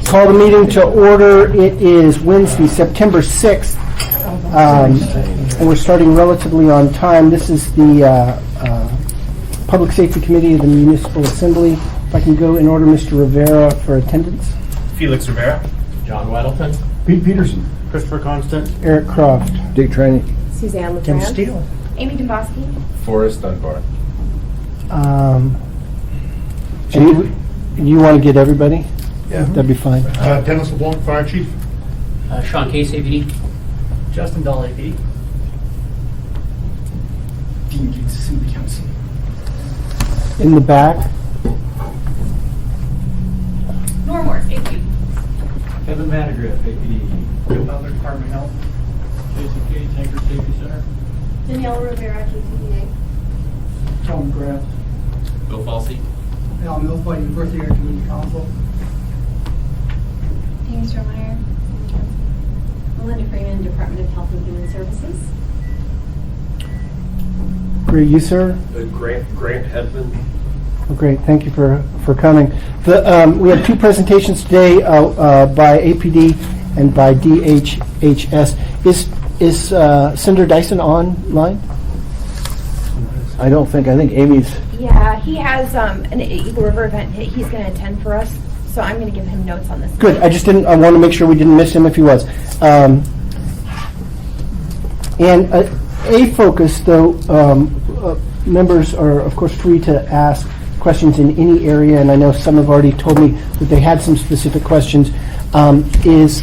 Call the meeting to order. It is Wednesday, September 6th, and we're starting relatively on time. This is the Public Safety Committee of the Municipal Assembly. If I can go in order, Mr. Rivera for attendance. Felix Rivera. John Weddleton. Pete Peterson. Christopher Constant. Eric Croft. Dick Traney. Suzanne Tim LeGrand. Steele. Amy Domboski. Forrest Dunbar. And you want to get everybody? Yeah. That'd be fine. Dennis LeBlanc, Fire Chief. Sean Case, APD. Justin Dahl, APD. Dean Gates, Assembly Council. In the back. Nora Morse, APD. Kevin Vandergriff, APD. Butler, Department of Health. Jason Cage, Anchor Safety Center. Danielle Rivera, KTVA. Tom McGrath. Bill Falsey. Al Milfoy, University Area Community Council. Amy Strohmeyer. Melinda Freeman, Department of Health and Human Services. Great, you, sir? Grant Hedman. Oh, great, thank you for coming. We have two presentations today by APD and by DHHS. Is Senator Dyson online? I don't think. I think Amy's. Yeah, he has an Eagle River event he's going to attend for us, so I'm going to give him notes on this. Good. I want to make sure we didn't miss him if he was. And a focus, though, members are of course free to ask questions in any area, and I know some have already told me that they had some specific questions. Is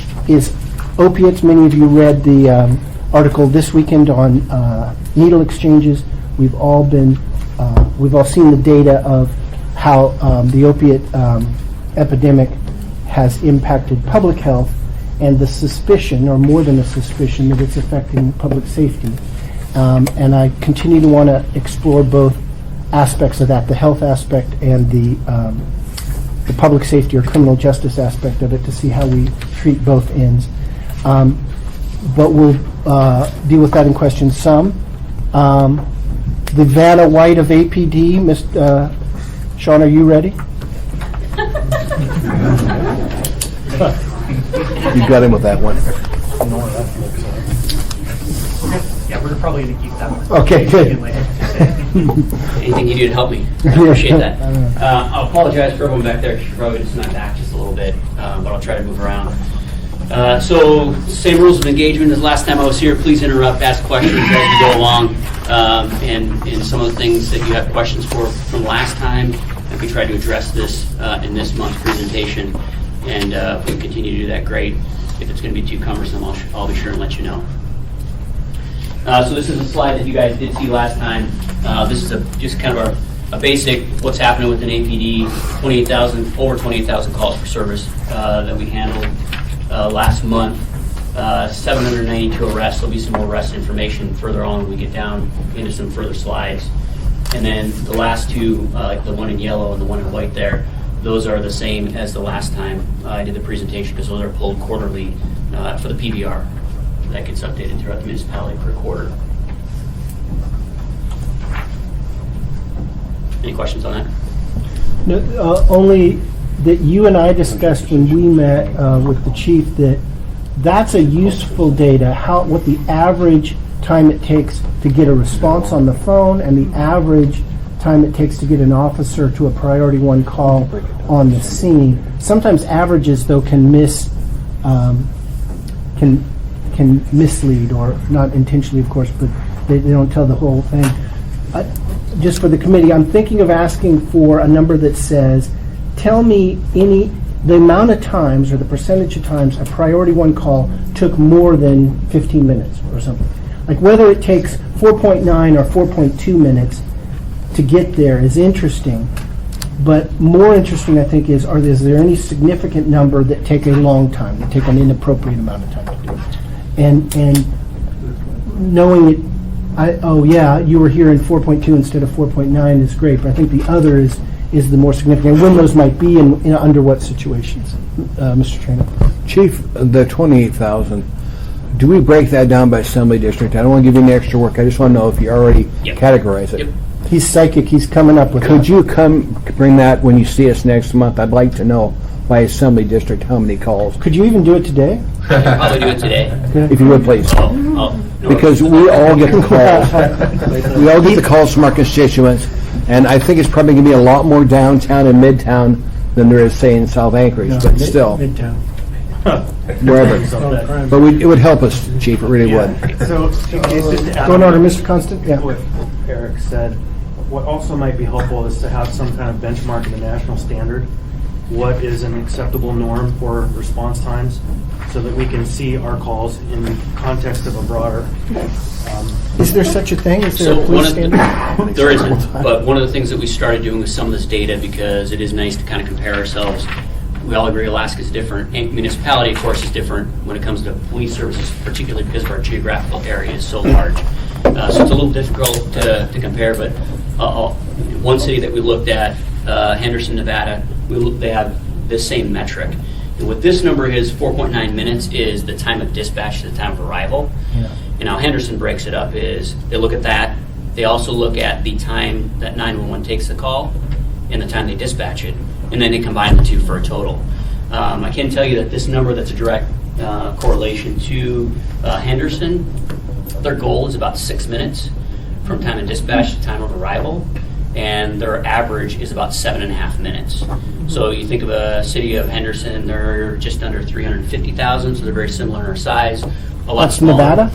opiates? Many of you read the article this weekend on needle exchanges. We've all seen the data of how the opiate epidemic has impacted public health, and the suspicion, or more than a suspicion, that it's affecting public safety. And I continue to want to explore both aspects of that, the health aspect and the public safety or criminal justice aspect of it, to see how we treat both ends. But we'll deal with that in questions some. The Vanna White of APD, Sean, are you ready? You got him with that one. Yeah, we're probably going to keep that one. Okay, good. Anything you do to help me, I appreciate that. I'll apologize for everyone back there because you're probably going to snap back just a little bit, but I'll try to move around. So, same rules of engagement as last time I was here. Please interrupt, ask questions as we go along, and some of the things that you have questions for from last time, and we try to address this in this month's presentation. And if we continue to do that, great. If it's going to be too cumbersome, I'll be sure and let you know. So this is a slide that you guys did see last time. This is just kind of a basic what's happening with an APD. Over 28,000 calls for service that we handled last month. 792 arrests. There'll be some more arrest information further on when we get down into some further slides. And then the last two, like the one in yellow and the one in white there, those are the same as the last time I did the presentation, because those are pulled quarterly for the PBR. That gets updated throughout the municipality per quarter. Any questions on that? No, only that you and I discussed when we met with the chief that's a useful data, what the average time it takes to get a response on the phone and the average time it takes to get an officer to a priority one call on the scene. Sometimes averages, though, can mislead, or not intentionally, of course, but they don't tell the whole thing. Just for the committee, I'm thinking of asking for a number that says, tell me the amount of times or the percentage of times a priority one call took more than 15 minutes or something. Like whether it takes 4.9 or 4.2 minutes to get there is interesting, but more interesting, I think, is there any significant number that take a long time, that take an inappropriate amount of time to do it? And knowing it, you were here in 4.2 instead of 4.9 is great, but I think the other is the more significant. When those might be and under what situations, Mr. Trainer. Chief, the 28,000. Do we break that down by assembly district? I don't want to give you any extra work. I just want to know if you already categorize it. Yep. He's psychic. He's coming up with. Could you bring that when you see us next month? I'd like to know by assembly district how many calls, Could you even do it today? I'll probably do it today. if you would please. Because we all get the calls. We all get the calls from our constituents, and I think it's probably going to be a lot more downtown and midtown than there is, say, in South Anchorage, but still, Midtown. wherever. But it would help us, Chief, it really would. So, just to add Go in on order, Mr. Constant? Yeah. what Eric said, what also might be helpful is to have some kind of benchmark in the national standard. What is an acceptable norm for response times, so that we can see our calls in context of a broader. Is there such a thing? Is there So a one police of standard? there isn't, but one of the things that we started doing with some of this data, because it is nice to kind of compare ourselves. We all agree Alaska's different. And municipality, of course, is different when it comes to police services, particularly because of our geographical area is so large. So it's a little difficult to compare, but one city that we looked at, Henderson, Nevada, they have this same metric. And what this number is, 4.9 minutes, is the time of dispatch to the time of arrival. And how Henderson breaks it up is they look at that. They also look at the time that 911 takes the call and the time they dispatch it, and then they combine the two for a total. I can tell you that this number, that's a direct correlation to Henderson, their goal is about 6 minutes from time of dispatch to time of arrival, and their average is about 7.5 minutes. So you think of a city of Henderson, they're just under 350,000, so they're very similar in our size. A lot That's smaller. Nevada?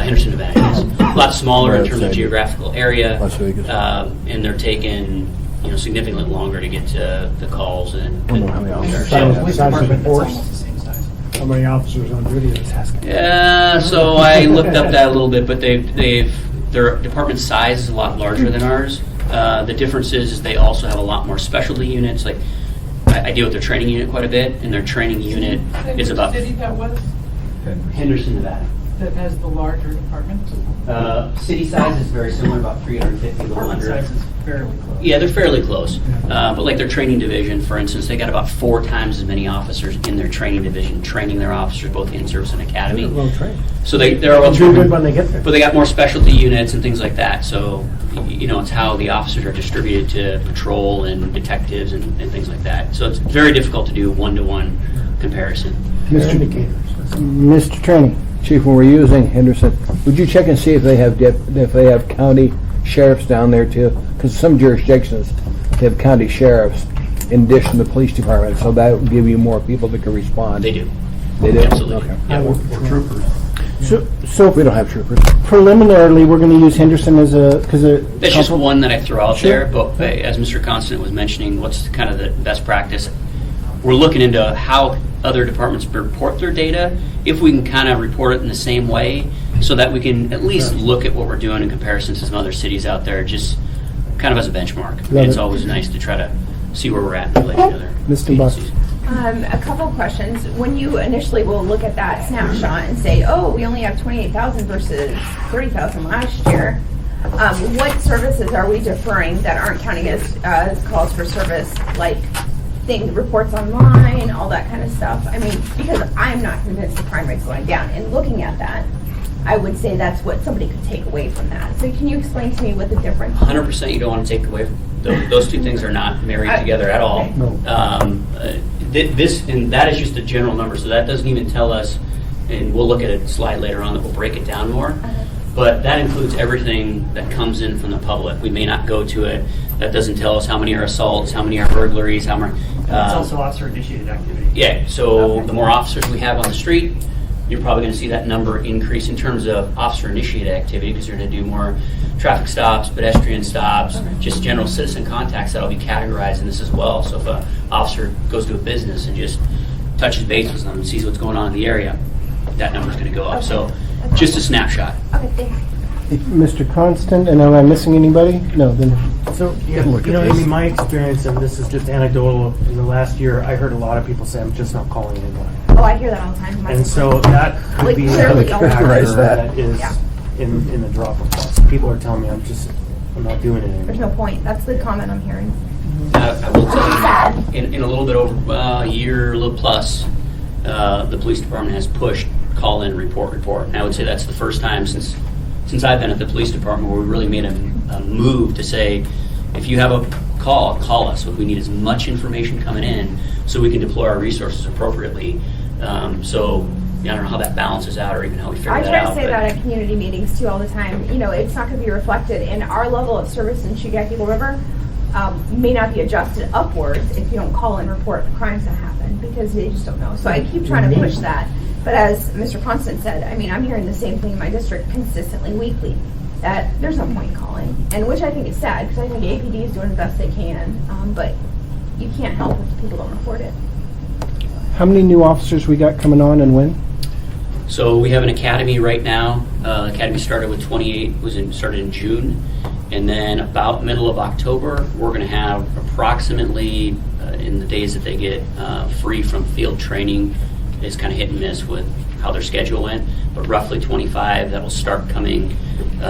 Henderson, Nevada, yes. A lot smaller in terms of geographical area, Las Vegas. and they're taking significantly longer to get to the calls and. I don't know how many officers. How many officers on duty is asking? Yeah, so I looked up that a little bit, but their department size is a lot larger than ours. The difference is they also have a lot more specialty units. Like I deal with their training unit quite a bit, and their training unit is about City that was, Henderson, Nevada. that has the larger department? City size is very similar, about 350 to Department 100. size is fairly close. Yeah, they're fairly close. But like their training division, for instance, they got about 4 times as many officers in their training division, training their officers both in service and academy. Well trained. So they're well Do trained. good when they get there. But they got more specialty units and things like that. So, it's how the officers are distributed to patrol and detectives and things like that. So it's very difficult to do one-to-one comparison. Mr. Trainee? Chief, when we're using Henderson, would you check and see if they have county sheriffs down there too? Because some jurisdictions, they have county sheriffs in addition to the police department, so that would give you more people that can respond. They do. They do? Absolutely. Okay. Yeah. Troopers. So We don't have troopers. preliminarily, we're going to use Henderson as because That's just one that I throw out there, but as Mr. Constant was mentioning, what's kind of the best practice? We're looking into how other departments report their data, if we can kind of report it in the same way, so that we can at least look at what we're doing in comparison to some other cities out there, just kind of as a benchmark. It's always nice to try to see where we're at in relation to other Mr. Buck. agencies. A couple of questions. When you initially will look at that snapshot and say, oh, we only have 28,000 versus 30,000 last year, what services are we deferring that aren't counting as calls for service, like reports online, all that kind of stuff? I mean, because I'm not convinced the crime rate's going down. And looking at that, I would say that's what somebody could take away from that. So can you explain to me what the difference? 100% you don't want to take away from those two things are not married together at all. This and that is just a general number, so that doesn't even tell us, and we'll look at a slide later on that will break it down more. But that includes everything that comes in from the public. We may not go to it. That doesn't tell us how many are assaults, how many are burglaries, how many. It's also officer-initiated activity. Yeah, so the more officers we have on the street, you're probably going to see that number increase in terms of officer-initiated activity, because you're going to do more traffic stops, pedestrian stops, just general citizen contacts that'll be categorized in this as well. So if an officer goes to a business and just touches base with them and sees what's going on in the area, that number's going to go up. So just a snapshot. Okay, thanks. Mr. Constant, and am I missing anybody? No, then. So, in my experience, and this is just anecdotal, in the last year, I heard a lot of people say, I'm just not calling anymore. Oh, I hear that all the time. And so that could Like, be clearly a all the factor time. that is Yeah. in the drop of calls. People are telling me, I'm not doing it There's anymore. no point. That's the comment I'm hearing. I will tell you, in a little bit over a year, a little plus, the police department has pushed call-in, report. And I would say that's the first time since I've been at the police department where we really made a move to say, if you have a call us. So if we need as much information coming in so we can deploy our resources appropriately. So I don't know how that balances out or even how we figure I that try out. to say but- that at community meetings too all the time. You know, it's not going to be reflected in our level of service in Chugach Eagle River. May not be adjusted upwards if you don't call and report crimes that happen because they just don't know. So I keep trying to push that. But as Mr. Constant said, I mean, I'm hearing the same thing in my district consistently, weekly, that there's no point in calling, and which I think is sad because I think APD is doing the best they can, but you can't help if people don't report it. How many new officers we got coming on and when? So we have an academy right now. Academy started with 28, started in June. And then about middle of October, we're going to have approximately, in the days that they get free from field training, is kind of hit and miss with how their schedule went, but roughly 25 that will start coming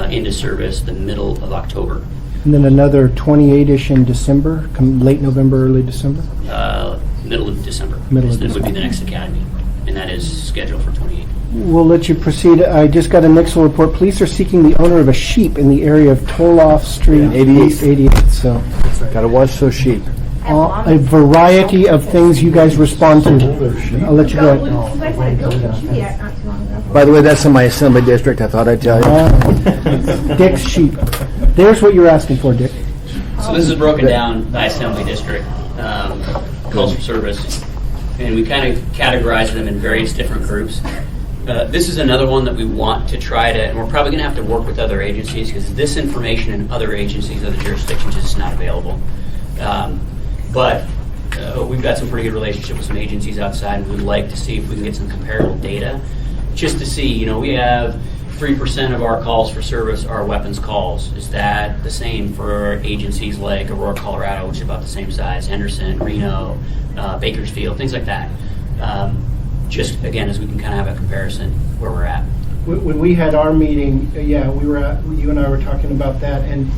into service the middle of October. And then another 28-ish in December, late November, early December? Middle of December. Middle of This would be December. the next academy, and that is scheduled for 28. We'll let you proceed. I just got a Nixle report. Police are seeking the owner of a sheep in the area of Toloff Street. 88, so Gotta watch those sheep. a variety of things you guys respond to. I'll let you go. You guys had a goat in Chugach not too long ago. By the way, that's in my assembly district, I thought I'd tell you. Dick's sheep. There's what you're asking for, Dick. So this is broken down by assembly district, calls for service, and we kind of categorize them in various different groups. This is another one that we want to try to, and we're probably going to have to work with other agencies because this information in other agencies, other jurisdictions is not available. But we've got some pretty good relationship with some agencies outside, and we'd like to see if we can get some comparable data just to see, you know, we have 3% of our calls for service are weapons calls. Is that the same for agencies like Aurora, Colorado, which is about the same size, Henderson, Reno, Bakersfield, things like that? Just, again, as we can kind of have a comparison where we're at. When we had our meeting, you and I were talking about that, and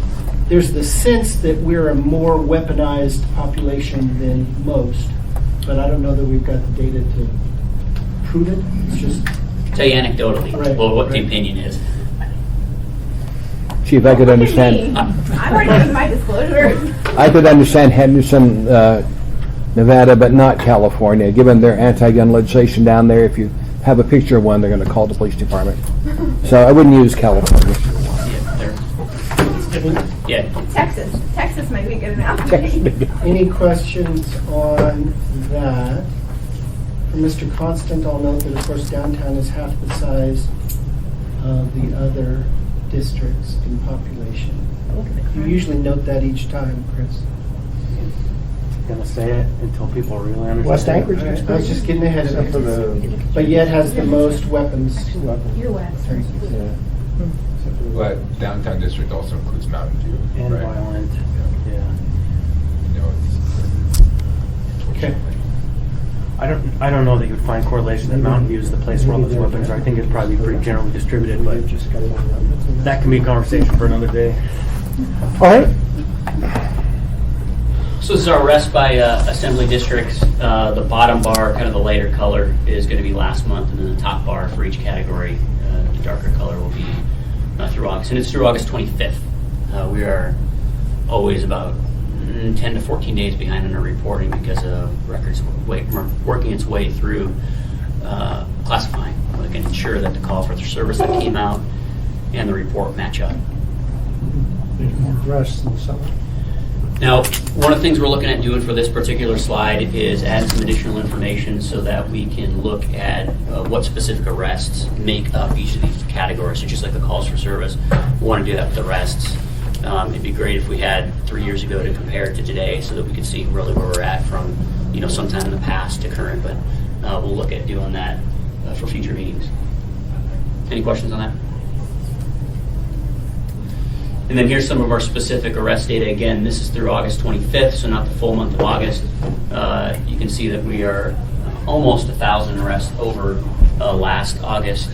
there's the sense that we're a more weaponized population than most, but I don't know that we've got the data to prove it. It's just Tell you anecdotally, Right, well, what the right. opinion is. Chief, I could Look at me. understand, I've already given my disclosure. I could understand Henderson, Nevada, but not California, given their anti-gun legislation down there. If you have a picture of one, they're gonna call the police department. So I wouldn't use California. Yeah, Texas might be good enough. any questions on that? For Mr. Constant, I'll note that, of course, downtown is half the size of the other districts in population. You usually note that each time, Chris. Gonna say it until people really understand. West Anchorage I gets was just getting ahead of it. But yet has the most weapons. You're west. But downtown district also includes Mountain View. And right? violent, yeah. You know, Okay. I don't know that you'd find correlation that Mountain View is the place where all those weapons are. I think it'd probably be pretty generally distributed, but that can be a conversation for another day. All right. so this is our arrest by assembly districts. The bottom bar, kind of the lighter color, is going to be last month, and then the top bar for each category, the darker color, will be through August. And it's through August 25th. We are always about 10 to 14 days behind on our reporting because of records working its way through classifying. We can ensure that the call for the service that came out and the report match up. There's more arrests in the summer. Now, one of the things we're looking at doing for this particular slide is add some additional information so that we can look at what specific arrests make up each of these categories. So just like the calls for service, we want to do that with arrests. It'd be great if we had 3 years ago to compare it to today so that we could see really where we're at from, you know, sometime in the past to current, but we'll look at doing that for future meetings. Any questions on that? And then here's some of our specific arrest data. Again, this is through August 25th, so not the full month of August. You can see that we are almost 1,000 arrests over last August.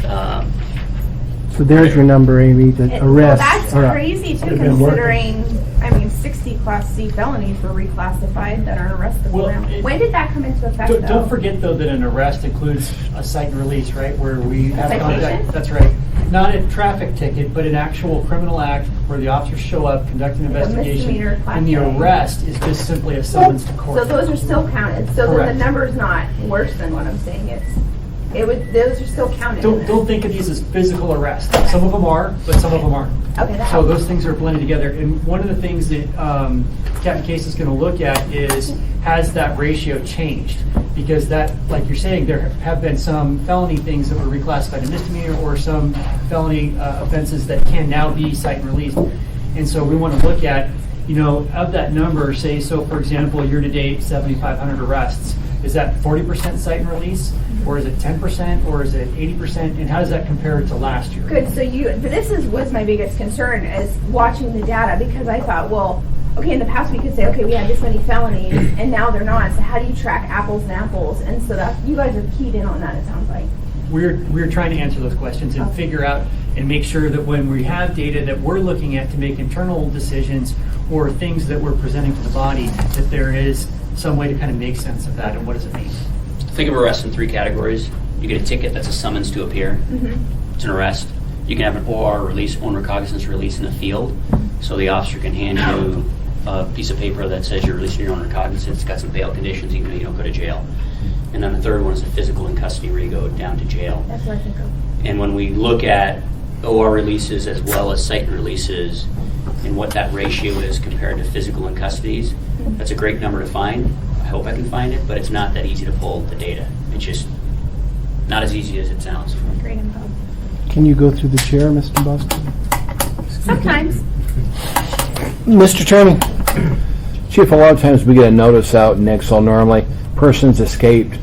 So there's your number, Amy, the Well, arrests that's are up. crazy too, They've been working. considering, 60 Class C felonies were reclassified that aren't arrestable Well, now. it- When did that come into effect, though? Don't forget, though, that an arrest includes a cite and release, right, where we have Citation? contact. That's right. not a traffic ticket, but an actual criminal act where the officers show up, conduct an Like a investigation, misdemeanor, Class and the A. arrest is just simply a summons to court. So those are still counted, so then Correct. the number's not worse than what I'm saying, those are still counted. Don't think of these as physical arrests. Some of them are, but some of them aren't. Okay, that So helps. those things are blended together. And one of the things that Captain Case is going to look at is, has that ratio changed? Because that, like you're saying, there have been some felony things that were reclassified to misdemeanor or some felony offenses that can now be cite and released. And so we want to look at, of that number, say, so for example, year-to-date, 7,500 arrests. Is that 40% cite and release? Or is it 10%? Or is it 80%? And how does that compare to last year? Good, so was my biggest concern is watching the data, because I thought, well, okay, in the past we could say, okay, we had this many felonies, and now they're not, so how do you track apples and apples? And so that, you guys are keyed in on that, it sounds like. We're trying to answer those questions and figure out and make sure that when we have data that we're looking at to make internal decisions or things that we're presenting to the body, that there is some way to kind of make sense of that and what does it mean. Think of arrests in three categories. You get a ticket, that's a summons to appear. It's an arrest. You can have an OR release, own recognizance release in the field. So the officer can hand you a piece of paper that says you're releasing your own recognizance. It's got some bail conditions, even though you don't go to jail. And then the third one is a physical in custody where you go down to jail. That's what I think of. And when we look at OR releases as well as cite releases and what that ratio is compared to physical in custodies, that's a great number to find. I hope I can find it, but it's not that easy to pull the data. It's just not as easy as it sounds. Great info. Can you go through the chair, Mr. Boston? Sometimes. Mr. Attorney? Chief, a lot of times we get a notice out in Excel normally, person's escaped,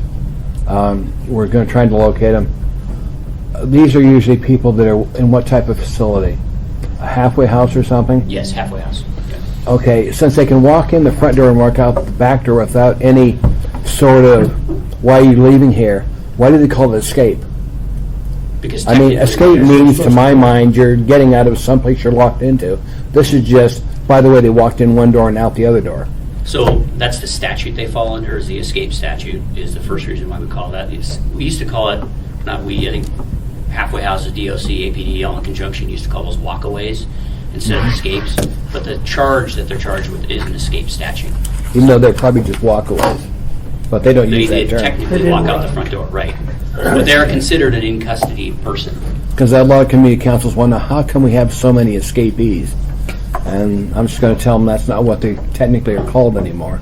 we're going to try to locate them. These are usually people that are in what type of facility? A halfway house or something? Yes, halfway house. Yeah. Okay, since they can walk in the front door and walk out the back door without any sort of, why are you leaving here? Why do they call it escape? Because I mean, technically- escape means, to my mind, you're getting out of someplace you're locked into. This is just, by the way, they walked in one door and out the other door. So that's the statute they fall under, is the escape statute, is the first reason why we call that. We used to call it, not we, I think halfway houses, DOC, APD, all in conjunction, used to call those walkaways instead of escapes. But the charge that they're charged with is an escape statute. Even though they're probably just walkaways. But they don't They use that term. technically walk out the front door, right. But they're considered an in-custody person. Because a lot of community councils wonder, how come we have so many escapees? And I'm just going to tell them that's not what they technically are called anymore.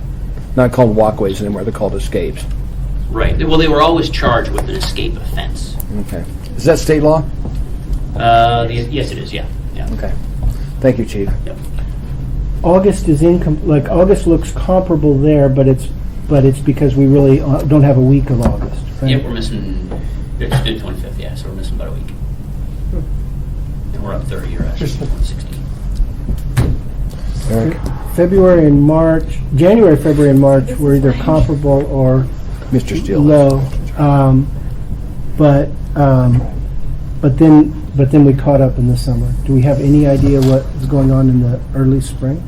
Not called walkways anymore, they're called escapes. Right. Well, they were always charged with an escape offense. Okay. Is that state law? Yes, it is, yeah. Okay. Thank you, Chief. Yep. August is August looks comparable there, but it's because we really don't have a week of August, right? Yep, we're missing, it's the 25th, yeah, so we're missing about a week. And we're up 30, you're actually 16. Eric? February and March, January, February, and March were either comparable or Mr. Steele. low. But then we caught up in the summer. Do we have any idea what is going on in the early spring?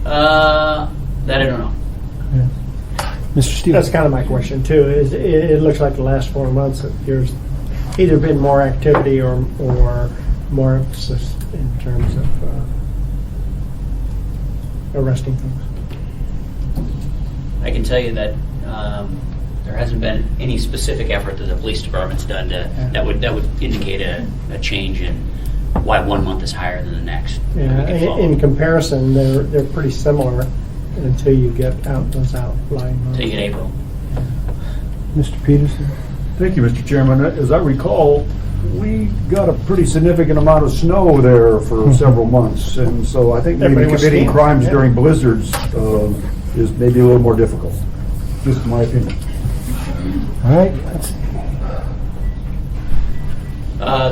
That I don't know. Mr. Steele? That's kind of my question too, is it looks like the last 4 months, there's either been more activity or more emphasis in terms of arresting folks. I can tell you that there hasn't been any specific effort that the police department's done that would indicate a change in why 1 month is higher than the next. Yeah, We can follow. in comparison, they're pretty similar until you get out those outlying months. Until you get April. Mr. Peterson? Thank you, Mr. Chairman. As I recall, we got a pretty significant amount of snow there for several months, and so I think maybe Everybody was committing skiing, crimes yeah. during blizzards is maybe a little more difficult. Just my opinion. All right.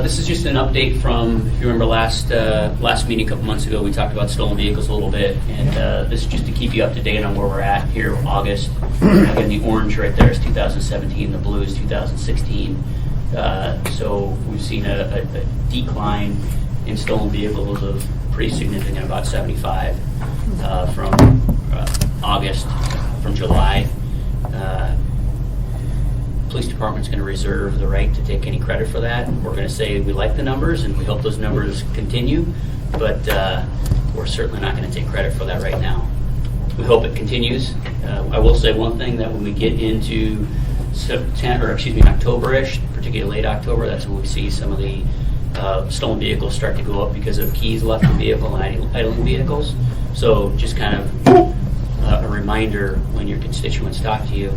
This is just an update from, if you remember last meeting a couple months ago, we talked about stolen vehicles a little bit, and this is just to keep you up to date on where we're at here, August. Again, the orange right there is 2017, the blue is 2016. So we've seen a decline in stolen vehicles of pretty significant, about 75 from August, from July. Police department's going to reserve the right to take any credit for that. We're going to say we like the numbers and we hope those numbers continue, but we're certainly not going to take credit for that right now. We hope it continues. I will say one thing, that when we get into October-ish, particularly late October, that's when we see some of the stolen vehicles start to go up because of keys left in vehicle and idling vehicles. So just kind of a reminder when your constituents talk to you,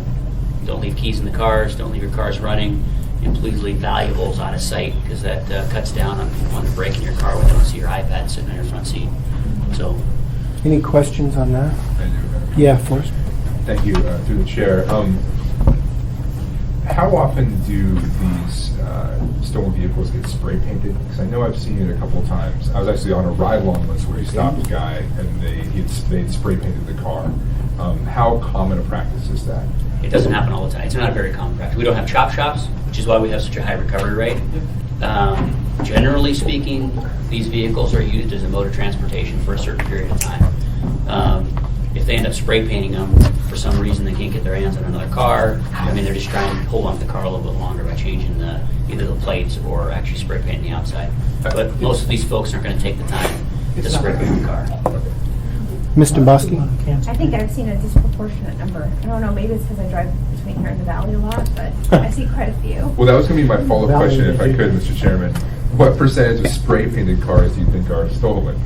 don't leave keys in the cars, don't leave your cars running, and please leave valuables out of sight, because that cuts down on the brake in your car when you don't see your iPad sitting in your front seat. So, Any questions on that? I do. Yeah, Forrest? Thank you, through the chair. How often do these stolen vehicles get spray painted? Because I know I've seen it a couple of times. I was actually on a ride-along once where he stopped a guy and they'd spray painted the car. How common a practice is that? it doesn't happen all the time. It's not a very common practice. We don't have chop shops, which is why we have such a high recovery rate. Generally speaking, these vehicles are used as a mode of transportation for a certain period of time. If they end up spray painting them, for some reason they can't get their hands on another car, I mean, they're just trying to hold on to the car a little bit longer by changing either the plates or actually spray painting the outside. But most of these folks aren't going to take the time to spray paint the car. Ms. Domboski? I think I've seen a disproportionate number. I don't know, maybe it's because I drive between here and the valley a lot, but I see quite a few. Well, that was going to be my follow-up question, if I could, Mr. Chairman. What percentage of spray-painted cars do you think are stolen?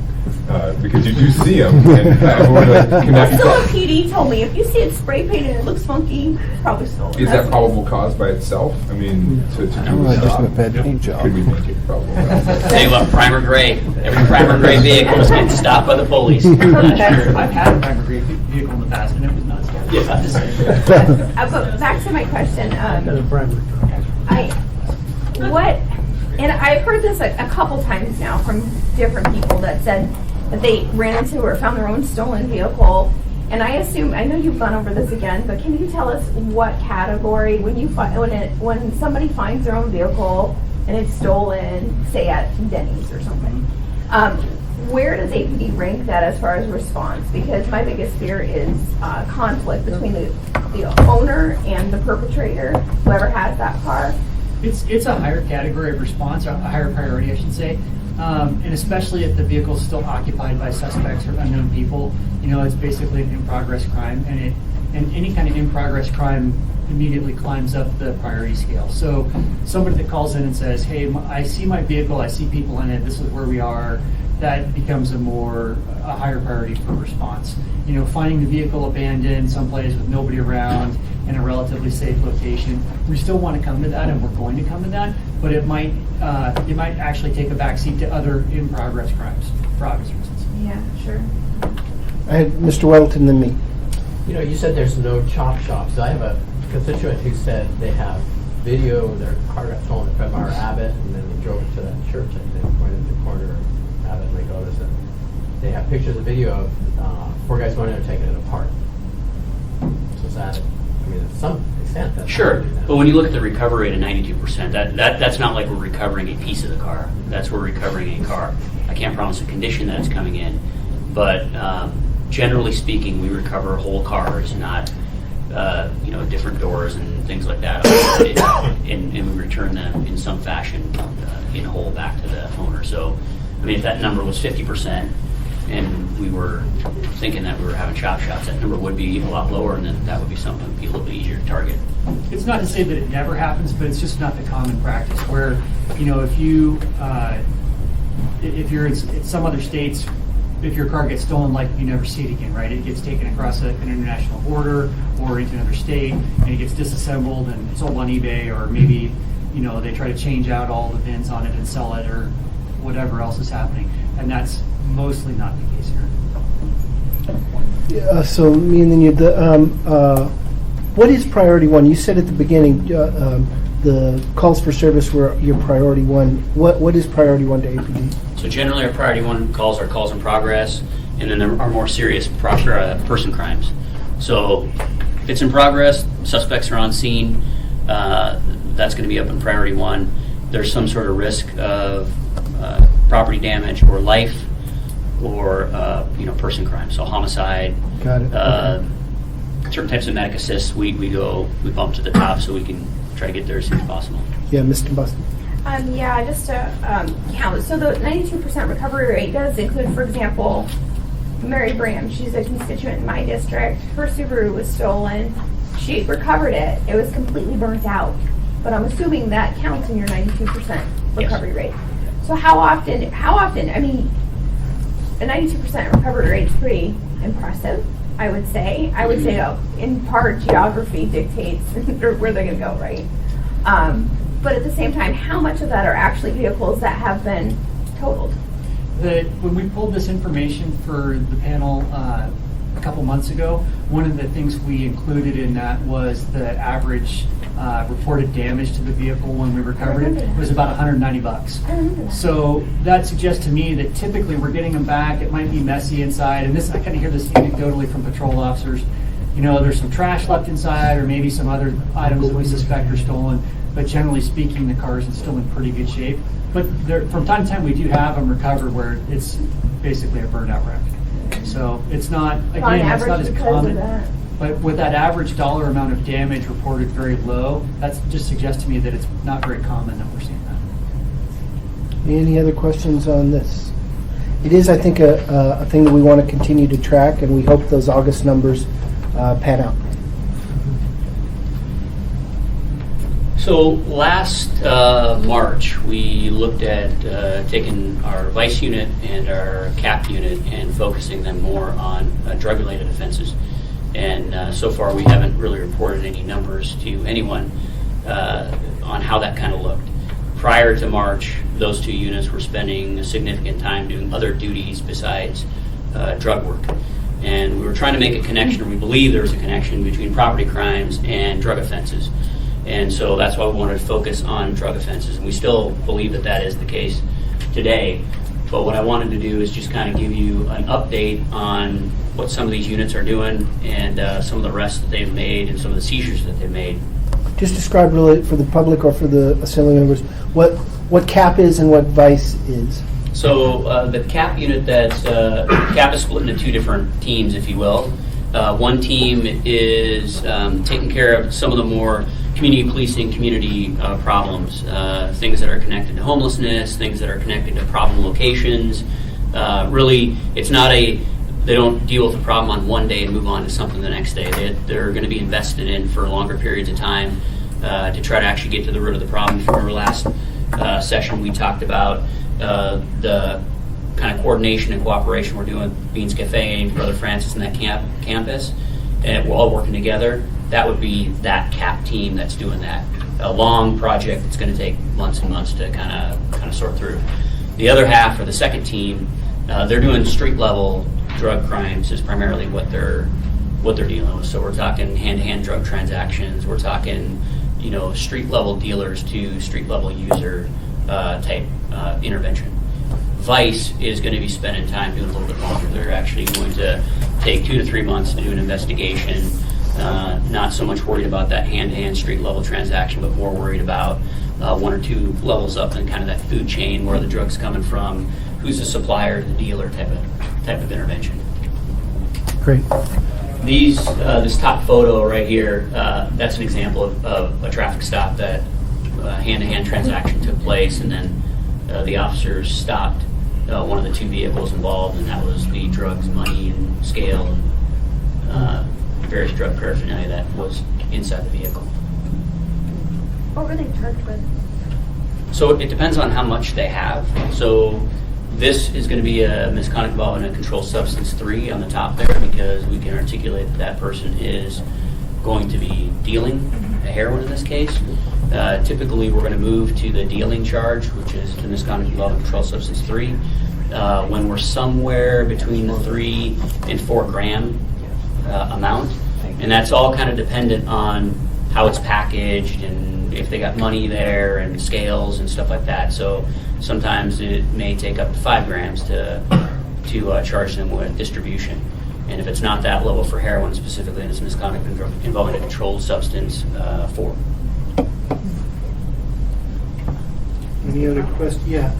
Because you do see them, and can that be Still, PD told me if you see it spray painted and it looks funky, it's probably stolen. Is that probable cause by itself? I mean, to do the just job? a bad paint job. Could we make it probable cause? Tell you what, primer gray. Every primer gray vehicle is getting stopped by the police. I've had a primer gray vehicle in the past, and it was not scary. Yeah. But back to my question, The primary. and I've heard this a couple times now from different people that said that they ran into or found their own stolen vehicle. And I assume, I know you've gone over this again, but can you tell us what category, when somebody finds their own vehicle and it's stolen, say at Denny's or something, where does APD rank that as far as response? Because my biggest fear is conflict between the owner and the perpetrator, whoever has that car. It's a higher category of response, a higher priority, I should say. And especially if the vehicle is still occupied by suspects or unknown people, it's basically an in-progress crime, and any kind of in-progress crime immediately climbs up the priority scale. So somebody that calls in and says, hey, I see my vehicle, I see people in it, this is where we are, that becomes a higher priority for response. Finding the vehicle abandoned someplace with nobody around in a relatively safe location, we still want to come to that, and we're going to come to that, but it might actually take a backseat to other in-progress crimes, for obvious reasons. Yeah, sure. I had Mr. Weddleton, then me. You said there's no chop shops. I have a constituent who said they have video, their car got stolen at Fred Meyer Abbott, and then they drove it to that church, I think, right at the corner of Abbott and Lagodas, and they have pictures of video of 4 guys going in and taking it apart. So is that, to some extent, that's Sure, but when you look at the recovery rate of 92%, that's not like we're recovering a piece of the car. That's we're recovering a car. I can't promise the condition that it's coming in, but generally speaking, we recover whole cars, not different doors and things like that, and we return them in some fashion in whole back to the owner. So, if that number was 50%, and we were thinking that we were having chop shops, that number would be a lot lower, and then that would be something that would be a little bit easier to target. It's not to say that it never happens, but it's just not the common practice. Where, if you're in some other states, if your car gets stolen, like you never see it again, right? It gets taken across an international border or into another state, and it gets disassembled and sold on eBay, or maybe they try to change out all the VINs on it and sell it, or whatever else is happening, and that's mostly not the case here. So me and then you, what is priority one? You said at the beginning the calls for service were your priority one. What is priority one to APD? So generally, our priority one calls are calls in progress, and then there are more serious person crimes. So if it's in progress, suspects are on scene, that's going to be up in priority one. There's some sort of risk of property damage or life, or person crime. So homicide. Got it. Certain types of medic assists, we bump to the top so we can try try to get there as soon as possible. Yeah, Mr. Boston. Yeah, just to count. So the 92% recovery rate does include, for example, Mary Bram. She's a constituent in my district. Her Subaru was stolen. She recovered it. It was completely burnt out. But I'm assuming that counts in your 92% recovery rate. So how often, I mean, a 92% recovery rate is pretty impressive, I would say. I would say, in part, geography dictates where they're going to go, right? But at the same time, how much of that are actually vehicles that have been totaled? When we pulled this information for the panel a couple months ago, one of the things we included in that was the average reported damage to the vehicle when we recovered it was about $190. So that suggests to me that typically we're getting them back. It might be messy inside, and I kind of hear this anecdotally from patrol officers. You know, there's some trash left inside, or maybe some other items that we suspect are stolen. But generally speaking, the car is still in pretty good shape. But from time to time, we do have them recovered where it's basically a burned out wreck. So it's not, again, it's not as common. But with that average dollar amount of damage reported very low, that just suggests to me that it's not very common that we're seeing that. Any other questions on this? It is, I think, a thing that we want to continue to track, and we hope those August numbers pan out. So last March, we looked at taking our vice unit and our CAP unit and focusing them more on drug-related offenses. And so far, we haven't really reported any numbers to anyone on how that kind of looked. Prior to March, those two units were spending a significant time doing other duties besides drug work. And we were trying to make a connection, or we believe there was a connection between property crimes and drug offenses. And so that's why we wanted to focus on drug offenses. And we still believe that that is the case today. But what I wanted to do is just kind of give you an update on what some of these units are doing and some of the arrests that they've made and some of the seizures that they've made. Just describe really for the public or for the assembly members what CAP is and what VICE is. So the CAP unit, CAP is split into two different teams, if you will. One team is taking care of some of the more community policing, community problems, things that are connected to homelessness, things that are connected to problem locations. Really, it's not they don't deal with the problem on one day and move on to something the next day. They're going to be invested in for longer periods of time to try to actually get to the root of the problem. If you remember last session, we talked about the kind of coordination and cooperation we're doing with Beans Cafe and Brother Francis and that campus, and we're all working together. That would be that CAP team that's doing that. A long project that's going to take months and months to kind of sort through. The other half, or the second team, they're doing street level drug crimes is primarily what they're dealing with. So we're talking hand-to-hand drug transactions. We're talking, street level dealers to street level user type intervention. VICE is going to be spending time doing a little bit longer. They're actually going to take 2 to 3 months to do an investigation. Not so much worried about that hand-to-hand street level transaction, but more worried about 1 or 2 levels up in kind of that food chain, where the drug's coming from, who's the supplier, the dealer type of intervention. Great. This top photo right here, that's an example of a traffic stop that hand-to-hand transaction took place, and then the officers stopped one of the 2 vehicles involved, and that was the drugs, money, and scale, and various drug paraphernalia that was inside the vehicle. What were they charged with? So it depends on how much they have. So this is going to be a misconduct involving a controlled substance 3 on the top there, because we can articulate that person is going to be dealing a heroin in this case. Typically, we're going to move to the dealing charge, which is the misconduct involving controlled substance 3, when we're somewhere between the 3 and 4 gram amount. And that's all kind of dependent on how it's packaged and if they got money there and scales and stuff like that. So sometimes it may take up to 5 grams to charge them with distribution. And if it's not that level for heroin specifically, and it's misconduct involving a controlled substance 4. Any other questions? Yeah.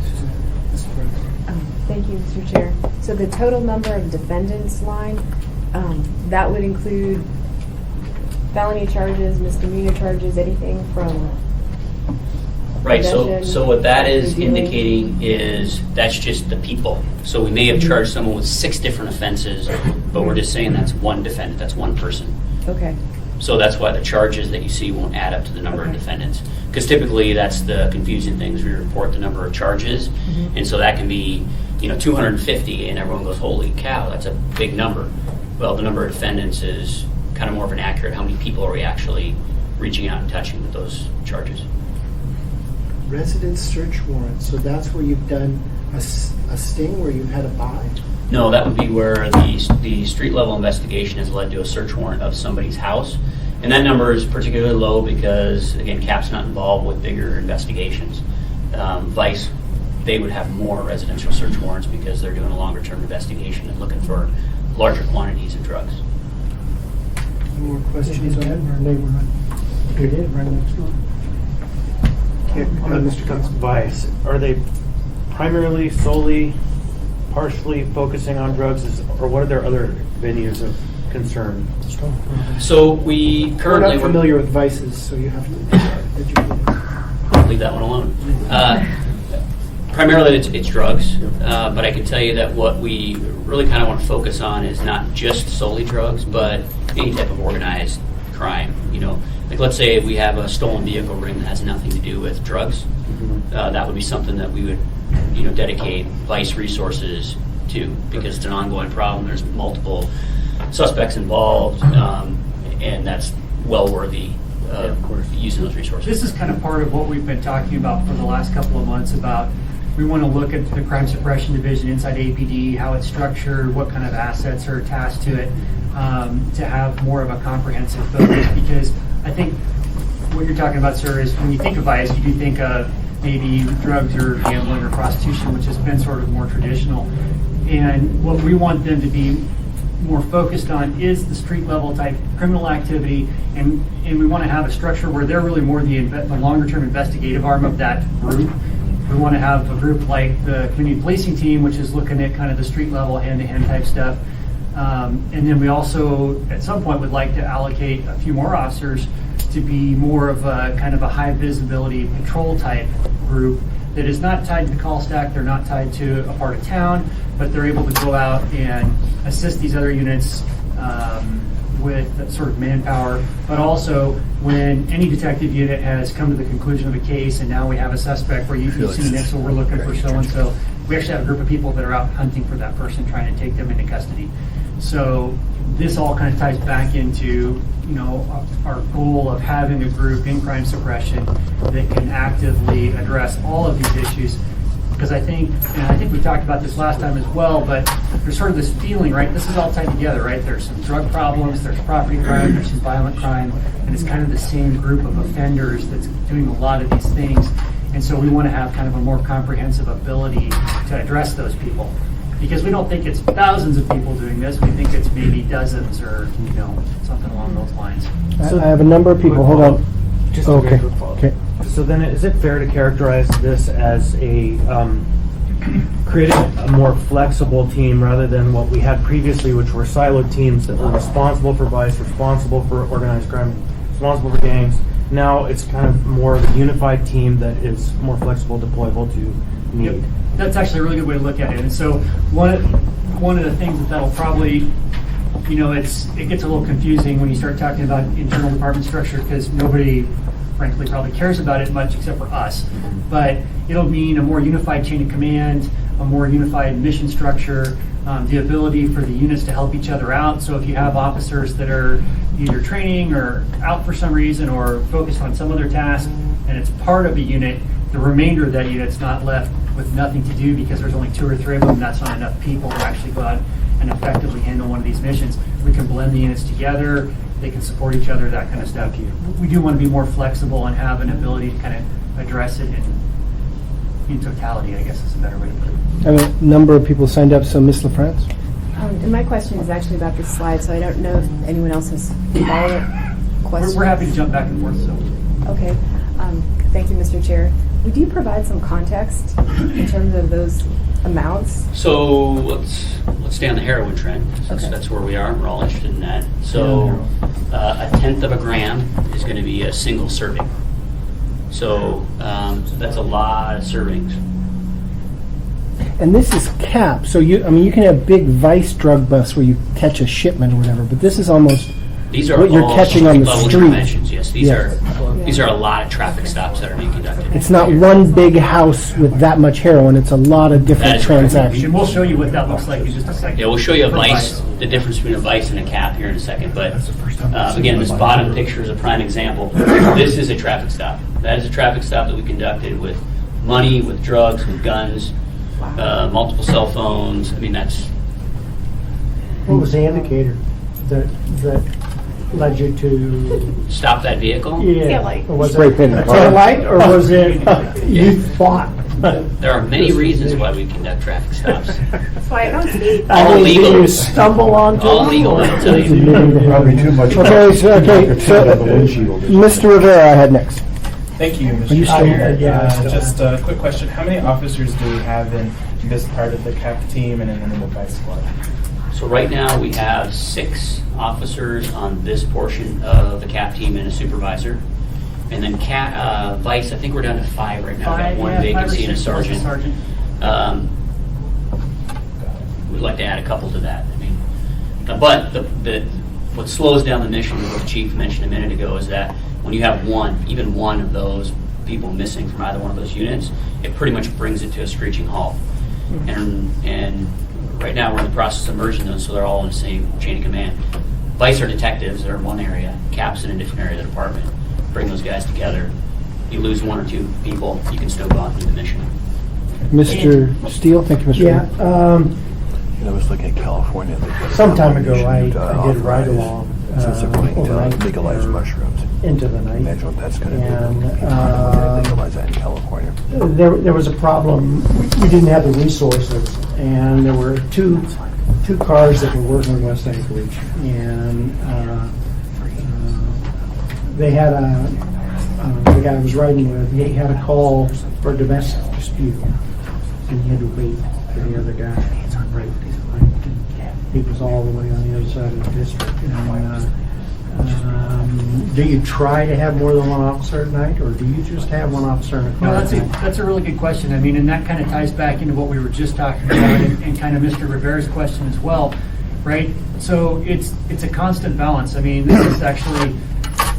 Thank you, Mr. Chair. So the total number of defendants line, that would include felony charges, misdemeanor charges, anything from? Right, possession, so what that is dealing? indicating is that's just the people. So we may have charged someone with 6 different offenses, but we're just saying that's one defendant, that's one person. Okay. So that's why the charges that you see won't add up to the number of defendants. Because typically that's the confusing thing is we report the number of charges. And so that can be, 250 and everyone goes, holy cow, that's a big number. Well, the number of defendants is kind of more of an accurate, how many people are we actually reaching out and touching with those charges. Residence search warrant, so that's where you've done a sting where you've had a buy? No, that would be where the street level investigation has led to a search warrant of somebody's house. And that number is particularly low because, again, CAP's not involved with bigger investigations. Vice, they would have more residential search warrants because they're doing a longer term investigation and looking for larger quantities of drugs. Any more questions on that? Our neighborhood. We did, right next door. Mr. Cook's Vice, are they primarily, solely, partially focusing on drugs, or what are their other venues of concern? So we We're currently... not familiar with vices, so you have to educate us. Leave that one alone. Primarily, it's drugs, but I can tell you that what we really kind of want to focus on is not just solely drugs, but any type of organized crime. Like let's say we have a stolen vehicle ring that has nothing to do with drugs. That would be something that we would, dedicate vice resources to because it's an ongoing problem. There's multiple suspects involved, and that's well worthy of using those resources. This is kind of part of what we've been talking about for the last couple of months about we want to look at the crime suppression division inside APD, how it's structured, what kind of assets are attached to it, to have more of a comprehensive focus. Because I think what you're talking about, sir, is when you think of vice, you do think of maybe drugs or gambling or prostitution, which has been sort of more traditional. And what we want them to be more focused on is the street level type criminal activity, and we want to have a structure where they're really more the longer term investigative arm of that group. We want to have a group like the community policing team, which is looking at kind of the street level hand-to-hand type stuff. And then we also, at some point, would like to allocate a few more officers to be more of a kind of a high visibility patrol type group that is not tied to the call stack, they're not tied to a part of town, but they're able to go out and assist these other units with that sort of manpower. But also, when any detective unit has come to the conclusion of a case and now we have a suspect where you've seen it, so we're looking for so-and-so, we actually have a group of people that are out hunting for that person, trying to take them into custody. So this all kind of ties back into, our goal of having a group in crime suppression that can actively address all of these issues. Because I think we talked about this last time as well, but there's sort of this feeling, right? This is all tied together, right? There's some drug problems, there's property crime, there's some violent crime, and it's kind of the same group of offenders that's doing a lot of these things. And so we want to have kind of a more comprehensive ability to address those people. Because we don't think it's thousands of people doing this, we think it's maybe dozens or, something along those lines. I have a number of people, hold on. Just Okay. a quick follow-up. Okay. So then, is it fair to characterize this as a creating a more flexible team rather than what we had previously, which were siloed teams that were responsible for vice, responsible for organized crime, responsible for gangs? Now it's kind of more of a unified team that is more flexible, deployable to need. Yep. That's actually a really good way to look at it. And so one of the things that'll probably, it gets a little confusing when you start talking about internal department structure because nobody, frankly, probably cares about it much except for us. But it'll mean a more unified chain of command, a more unified mission structure, the ability for the units to help each other out. So if you have officers that are either training or out for some reason or focused on some other task and it's part of a unit, the remainder of that unit's not left with nothing to do because there's only 2 or 3 of them. That's not enough people to actually go out and effectively handle one of these missions. We can blend the units together. They can support each other, that kind of stuff. We do want to be more flexible and have an ability to kind of address it in totality, I guess is a better way to put it. I have a number of people signed up, so Ms. LaFrance? And my question is actually about this slide, so I don't know if anyone else has follow-up questions. We're happy to jump back and forth. So. Okay. Thank you, Mr. Chair. Would you provide some context in terms of those amounts? So let's stay on the heroin trend, since that's where we are, we're all interested in that. So, 1/10 of a gram is going to be a single serving. So, that's a lot of servings. And this is capped, so you can have big vice drug busts where you catch a shipment or whatever, but this is almost These are what you're all catching on the level street. interventions, yes. These Yes. These are a lot of traffic stops that are being conducted. It's not one big house with that much heroin, it's a lot of That different is correct. transactions. And we'll show you what that looks like in just a second. Yeah, we'll show you a For vice, the difference between a vice and a cap here in a second. But again, this bottom picture is a prime example. This is a traffic stop. That is a traffic stop that we conducted with money, with drugs, with guns, multiple cell phones. I mean, that's What was the indicator that led you to? stop that vehicle. Yeah. Was Spray it painted a car. tail light, or was it you thought? There are many reasons why we conduct traffic stops. That's why I don't see. I All mean, legal. did you stumble onto All them, legal, or- I'll tell you. Probably too much. Okay, so Mr. Rivera, I had next. Thank you, Are you Mr. still- Chair. Yeah, still. Just a quick question. How many officers do we have in this part of the CAP team and in the vice squad? So right now, we have 6 officers on this portion of the cap team and a supervisor. And then vice, I think we're down to 5 right now. We've got 1 vacancy and a sergeant. We'd like to add a couple to that. I mean, but what slows down the mission, what the chief mentioned a minute ago, is that when you have even one of those people missing from either one of those units, it pretty much brings it to a screeching halt. And right now, we're in the process of merging those, so they're all in the same chain of command. Vice are detectives, they're in one area, Cap's in a different area of the department. Bring those guys together. You lose 1 or 2 people, you can still go on through the mission. Mr. Steele, thank you, Mr. Yeah, Rivera. I was looking at California. some time ago, I did ride along Since they're going overnight to legalize or mushrooms. into the night. Imagine what that's going to And, do. They legalize that in California. There was a problem. We didn't have the resources, and there were two cars that were working in West Anchorage, and they had the guy I was riding with. He had a call for a domestic dispute, and he had to wait for the other guy. Right. He was all the way on the other side of the district. And, do you try to have more than one officer at night, or do you just have one officer in a car? No, at night? that's a really good question. I mean, and that kind of ties back into what we were just talking about and kind of Mr. Rivera's question as well, right? So it's a constant balance. I mean, this is actually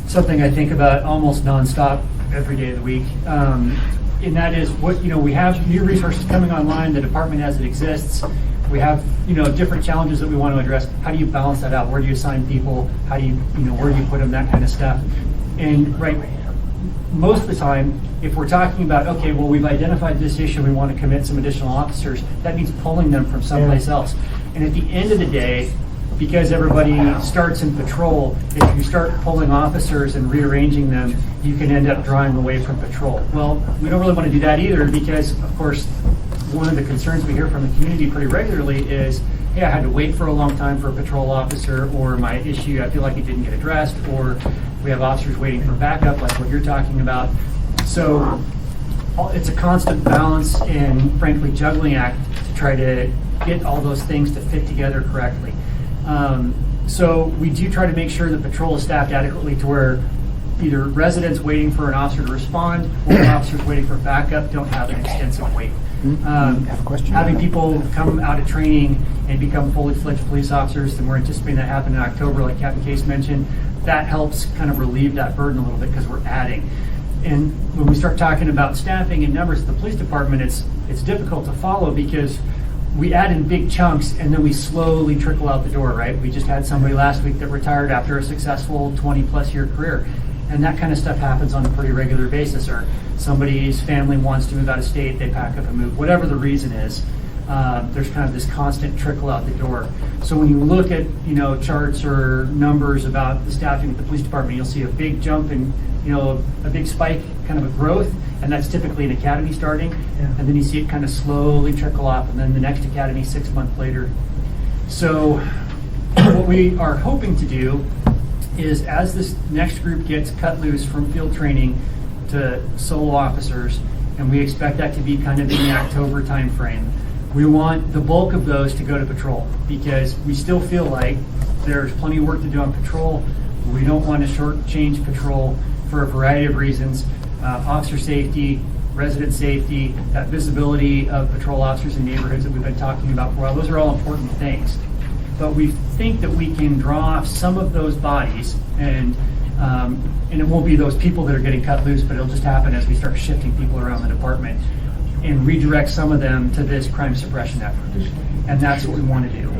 something I think about almost nonstop every day of the week. And that is we have new resources coming online, the department as it exists. We have, different challenges that we want to address. How do you balance that out? Where do you assign people? How do you, where do you put them? That kind of stuff. And most of the time, if we're talking about, okay, well, we've identified this issue, we want to commit some additional officers, that means pulling them from someplace else. And at the end of the day, because everybody starts in patrol, if you start pulling officers and rearranging them, you can end up drawing away from patrol. Well, we don't really want to do that either because, of course, one of the concerns we hear from the community pretty regularly is, hey, I had to wait for a long time for a patrol officer, or my issue, I feel like it didn't get addressed, or we have officers waiting for backup, like what you're talking about. So it's a constant balance and, frankly, juggling act to try to get all those things to fit together correctly. So we do try to make sure that patrol is staffed adequately to where either residents waiting for an officer to respond or officers waiting for backup don't have an extensive wait. Having people come out of training and become fully fledged police officers, and we're anticipating that happen in October, like Captain Case mentioned, that helps kind of relieve that burden a little bit because we're adding. And when we start talking about staffing and numbers at the police department, it's difficult to follow because we add in big chunks and then we slowly trickle out the door, right? We just had somebody last week that retired after a successful 20-plus year career. And that kind of stuff happens on a pretty regular basis, or somebody's family wants to move out of state, they pack up and move, whatever the reason is. There's kind of this constant trickle out the door. So when you look at, charts or numbers about the staffing at the police department, you'll see a big jump in, a big spike, kind of a growth, and that's typically an academy starting. And then you see it kind of slowly trickle off, and then the next academy 6 months later. So what we are hoping to do is, as this next group gets cut loose from field training to solo officers, and we expect that to be kind of in the October timeframe, We want the bulk of those to go to patrol because we still feel like there's plenty of work to do on patrol. We don't want to shortchange patrol for a variety of reasons. Officer safety, resident safety, that visibility of patrol officers in neighborhoods that we've been talking about for a while, those are all important things. But we think that we can draw off some of those bodies and it won't be those people that are getting cut loose, but it'll just happen as we start shifting people around the department and redirect some of them to this crime suppression effort. And that's what we want to do.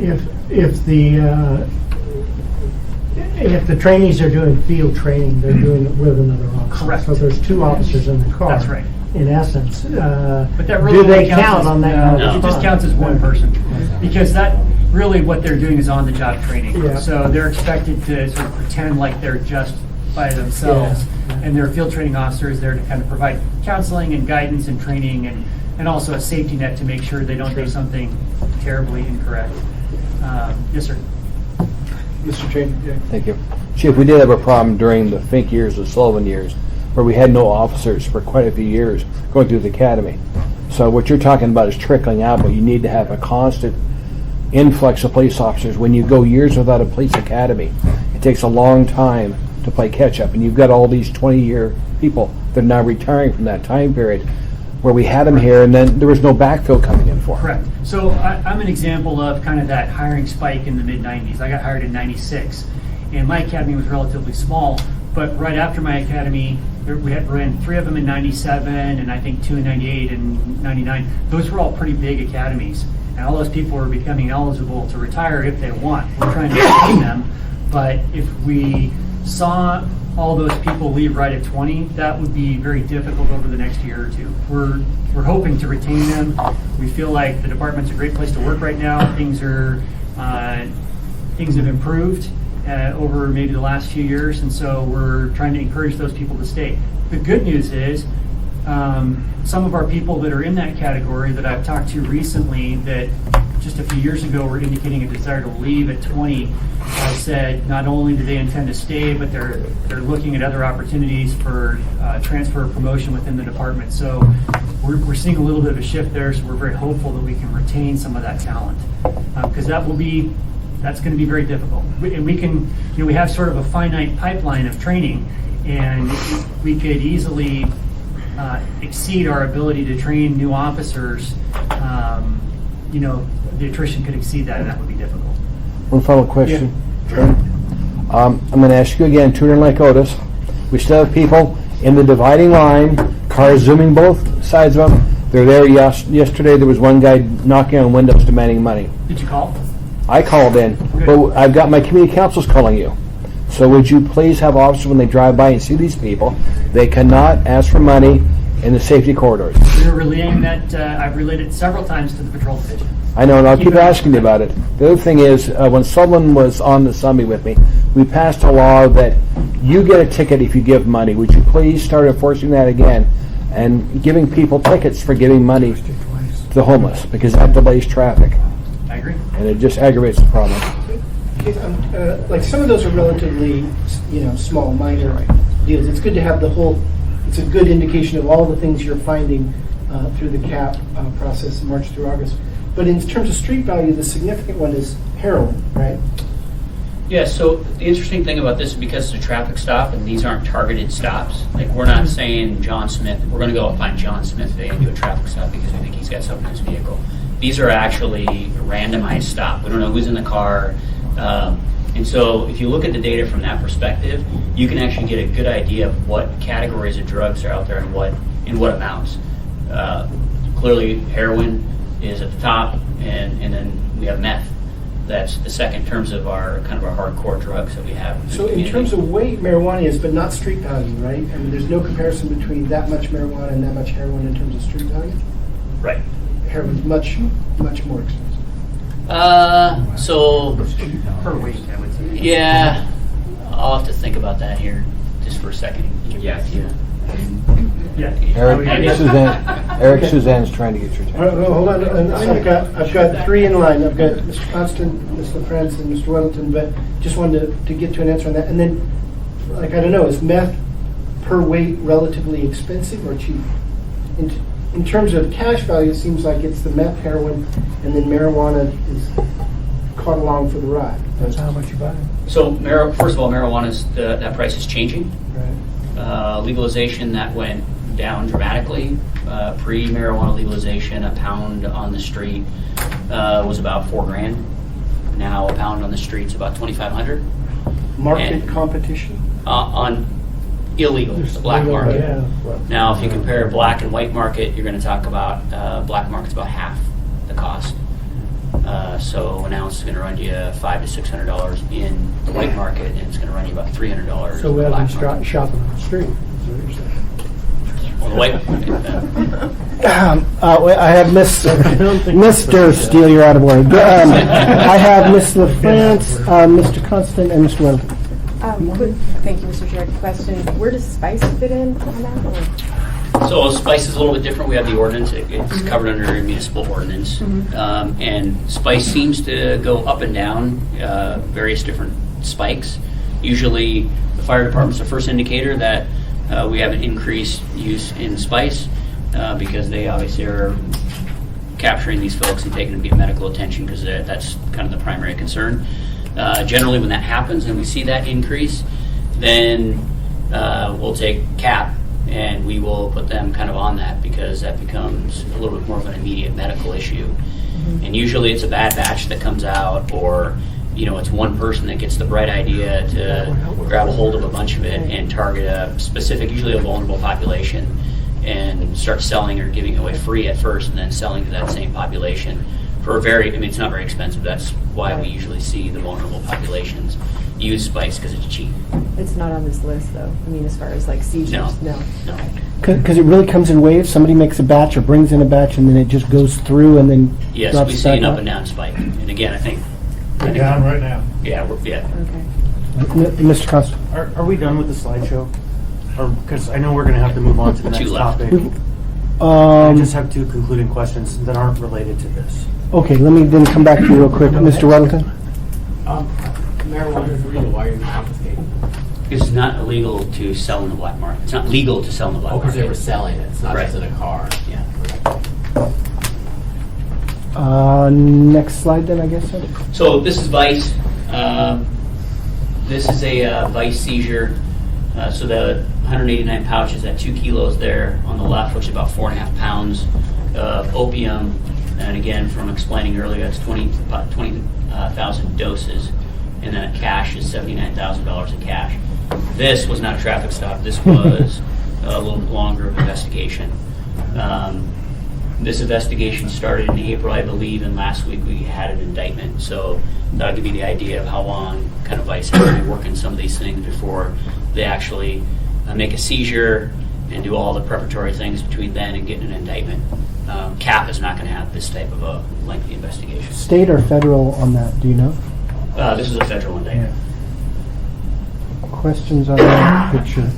If the trainees are doing field training, they're doing it with another officer. Correct. So there's two officers in the car. That's right. In essence. But that really Do they only counts count as- on that? No, it just counts as one person. Because that, really what they're doing is on-the-job training. Yeah. So they're expected to sort of pretend like they're just by themselves. Yeah. And their field training officer is there to kind of provide counseling and guidance and training and also a safety net to make sure they don't do something terribly incorrect. Yes, sir. Mr. Chain? Yeah. Thank you. Chief, we did have a problem during the Fink years, the Sullivan years, where we had no officers for quite a few years going through the academy. So what you're talking about is trickling out, but you need to have a constant influx of police officers. When you go years without a police academy, it takes a long time to play catch up. And you've got all these 20-year people that are now retiring from that time period where we had them here and then there was no backfill coming in for them. Correct. So I'm an example of kind of that hiring spike in the mid-90s. I got hired in 96, and my academy was relatively small, but right after my academy, we had ran 3 of them in 97, and I think 2 in 98 and 99. Those were all pretty big academies, and all those people are becoming eligible to retire if they want. We're trying to retain them, but if we saw all those people leave right at 20, that would be very difficult over the next year or two. We're hoping to retain them. We feel like the department's a great place to work right now. Things have improved over maybe the last few years, and so we're trying to encourage those people to stay. The good news is some of our people that are in that category that I've talked to recently that just a few years ago were indicating a desire to leave at 20 have said not only do they intend to stay, but they're looking at other opportunities for transfer or promotion within the department. So we're seeing a little bit of a shift there, so we're very hopeful that we can retain some of that talent because that's going to be very difficult. And we can, we have sort of a finite pipeline of training, and we could easily exceed our ability to train new officers. The attrition could exceed that, and that would be difficult. One final question. Yeah. I'm going to ask you again, Tudor and Lake Otis. We still have people in the dividing line, cars zooming both sides of them. They're there. Yesterday there was one guy knocking on windows demanding money. Did you call? I called in, but I've got my community councils calling you. So would you please have officers when they drive by and see these people, they cannot ask for money in the safety corridors. We're relaying that. I've relayed it several times to the patrol division. I know, and I'll keep asking you about it. The other thing is, when Sullivan was on the summit with me, we passed a law that you get a ticket if you give money. Would you please start enforcing that again and giving people tickets for giving money to the homeless, because that delays traffic. I agree. And it just aggravates the problem. Like some of those are relatively, small, minor deals. It's good to have it's a good indication of all the things you're finding through the CAP process, March through August. But in terms of street value, the significant one is heroin, right? Yeah, so the interesting thing about this is because it's a traffic stop and these aren't targeted stops. Like, we're not saying John Smith, we're going to go find John Smith today and do a traffic stop because we think he's got something in his vehicle. These are actually randomized stops. We don't know who's in the car. And so if you look at the data from that perspective, you can actually get a good idea of what categories of drugs are out there and what amounts. Clearly, heroin is at the top, and then we have meth. That's the second in terms of our hardcore drugs that we have. So in terms of weight, marijuana is, but not street value, right? I mean, there's no comparison between that much marijuana and that much heroin in terms of street value? Right. Heroin's much, much more expensive. So Per week, I would say. yeah, I'll have to think about that here just for a second. Yeah. Eric Suzanne's trying to get your attention. Hold on. I've got three in line. I've got Mr. Constant, Ms. LaFrance, and Mr. Weddleton, but just wanted to get to an answer on that. And then, I don't know, is meth per weight relatively expensive or cheap? in terms of cash value, it seems like it's the meth, heroin, and then marijuana is caught along for the ride. That's how much you buy. So, first of all, marijuana's that price is changing. Right. Legalization that went down dramatically. Pre-marijuana legalization, a pound on the street was about $4,000. Now a pound on the street's about $2,500. Market competition? On illegal, the black market. Yeah. Now, if you compare black and white market, you're going to talk about black market's about half the cost. So an ounce is going to run you $500 to $600 in the white market, and it's going to run you about $300 So in we the have black them market. shopping on the street, is what you're saying. Well, the white I have Mr. Steele, you're out of order. I have Ms. LaFrance, Mr. Constant, and Mr. Wellington. Thank you, Mr. Chair. Question, where does spice fit in on that? So spice is a little bit different. We have the ordinance. It's covered under municipal ordinance. And spice seems to go up and down, various different spikes. Usually the fire department's the first indicator that we have an increased use in spice because they obviously are capturing these folks and taking them to get medical attention because that's kind of the primary concern. Generally when that happens and we see that increase, then we'll take CAP and we will put them kind of on that because that becomes a little bit more of an immediate medical issue. And usually it's a bad batch that comes out, or it's one person that gets the bright idea to grab a hold of a bunch of it and target a specific, usually a vulnerable population, and start selling or giving away free at first and then selling to that same population for it's not very expensive. That's why we usually see the vulnerable populations use spice, because it's cheap. It's not on this list, though. I mean, as far as like seizures, no. Because it really comes in waves. Somebody makes a batch or brings in a batch, and then it just goes through, and then Yes, drops we see back an up out. and down spike. And again, I think down right now. Yeah, Okay. Mr. Constant. Are we done with the slideshow? Or because I know we're going to have to move on to the next Two left. topic. I just have two concluding questions that aren't related to this. Okay, let me then come back to you real quick. Mr. Wellington? Marijuana is illegal, why are you confiscating? It's not illegal to sell in the black market. It's not legal to sell in the black Oh, because market. they were selling it, it's not Right. just in a car. Yeah. Next slide then, I guess. So this is vice. This is a vice seizure. So the 189 pouches at 2 kilos there on the left, which is about 4.5 pounds of opium. And again, from explaining earlier, that's about 20,000 doses. And then cash is $79,000 in cash. This was not a traffic stop. This was a little bit longer of investigation. This investigation started in April, I believe, and last week we had an indictment. So that'll give you the idea of how long kind of ICE has been working some of these things before they actually make a seizure and do all the preparatory things between then and getting an indictment. CAP is not going to have this type of a lengthy investigation. State or federal on that, do you know? This is a federal indictment. Questions on that picture?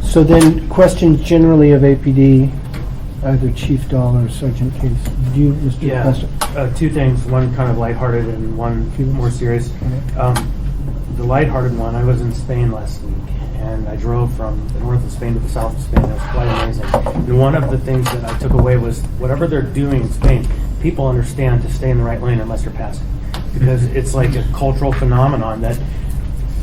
So then, questions generally of APD, either Chief Dahl or Sergeant Case. Do you, Mr. Yeah, Constant? two things, one kind of lighthearted and one more serious. The lighthearted one, I was in Spain last week, and I drove from the north of Spain to the south of Spain. It was quite amazing. And one of the things that I took away was whatever they're doing in Spain, people understand to stay in the right lane unless you're passing. Because it's like a cultural phenomenon that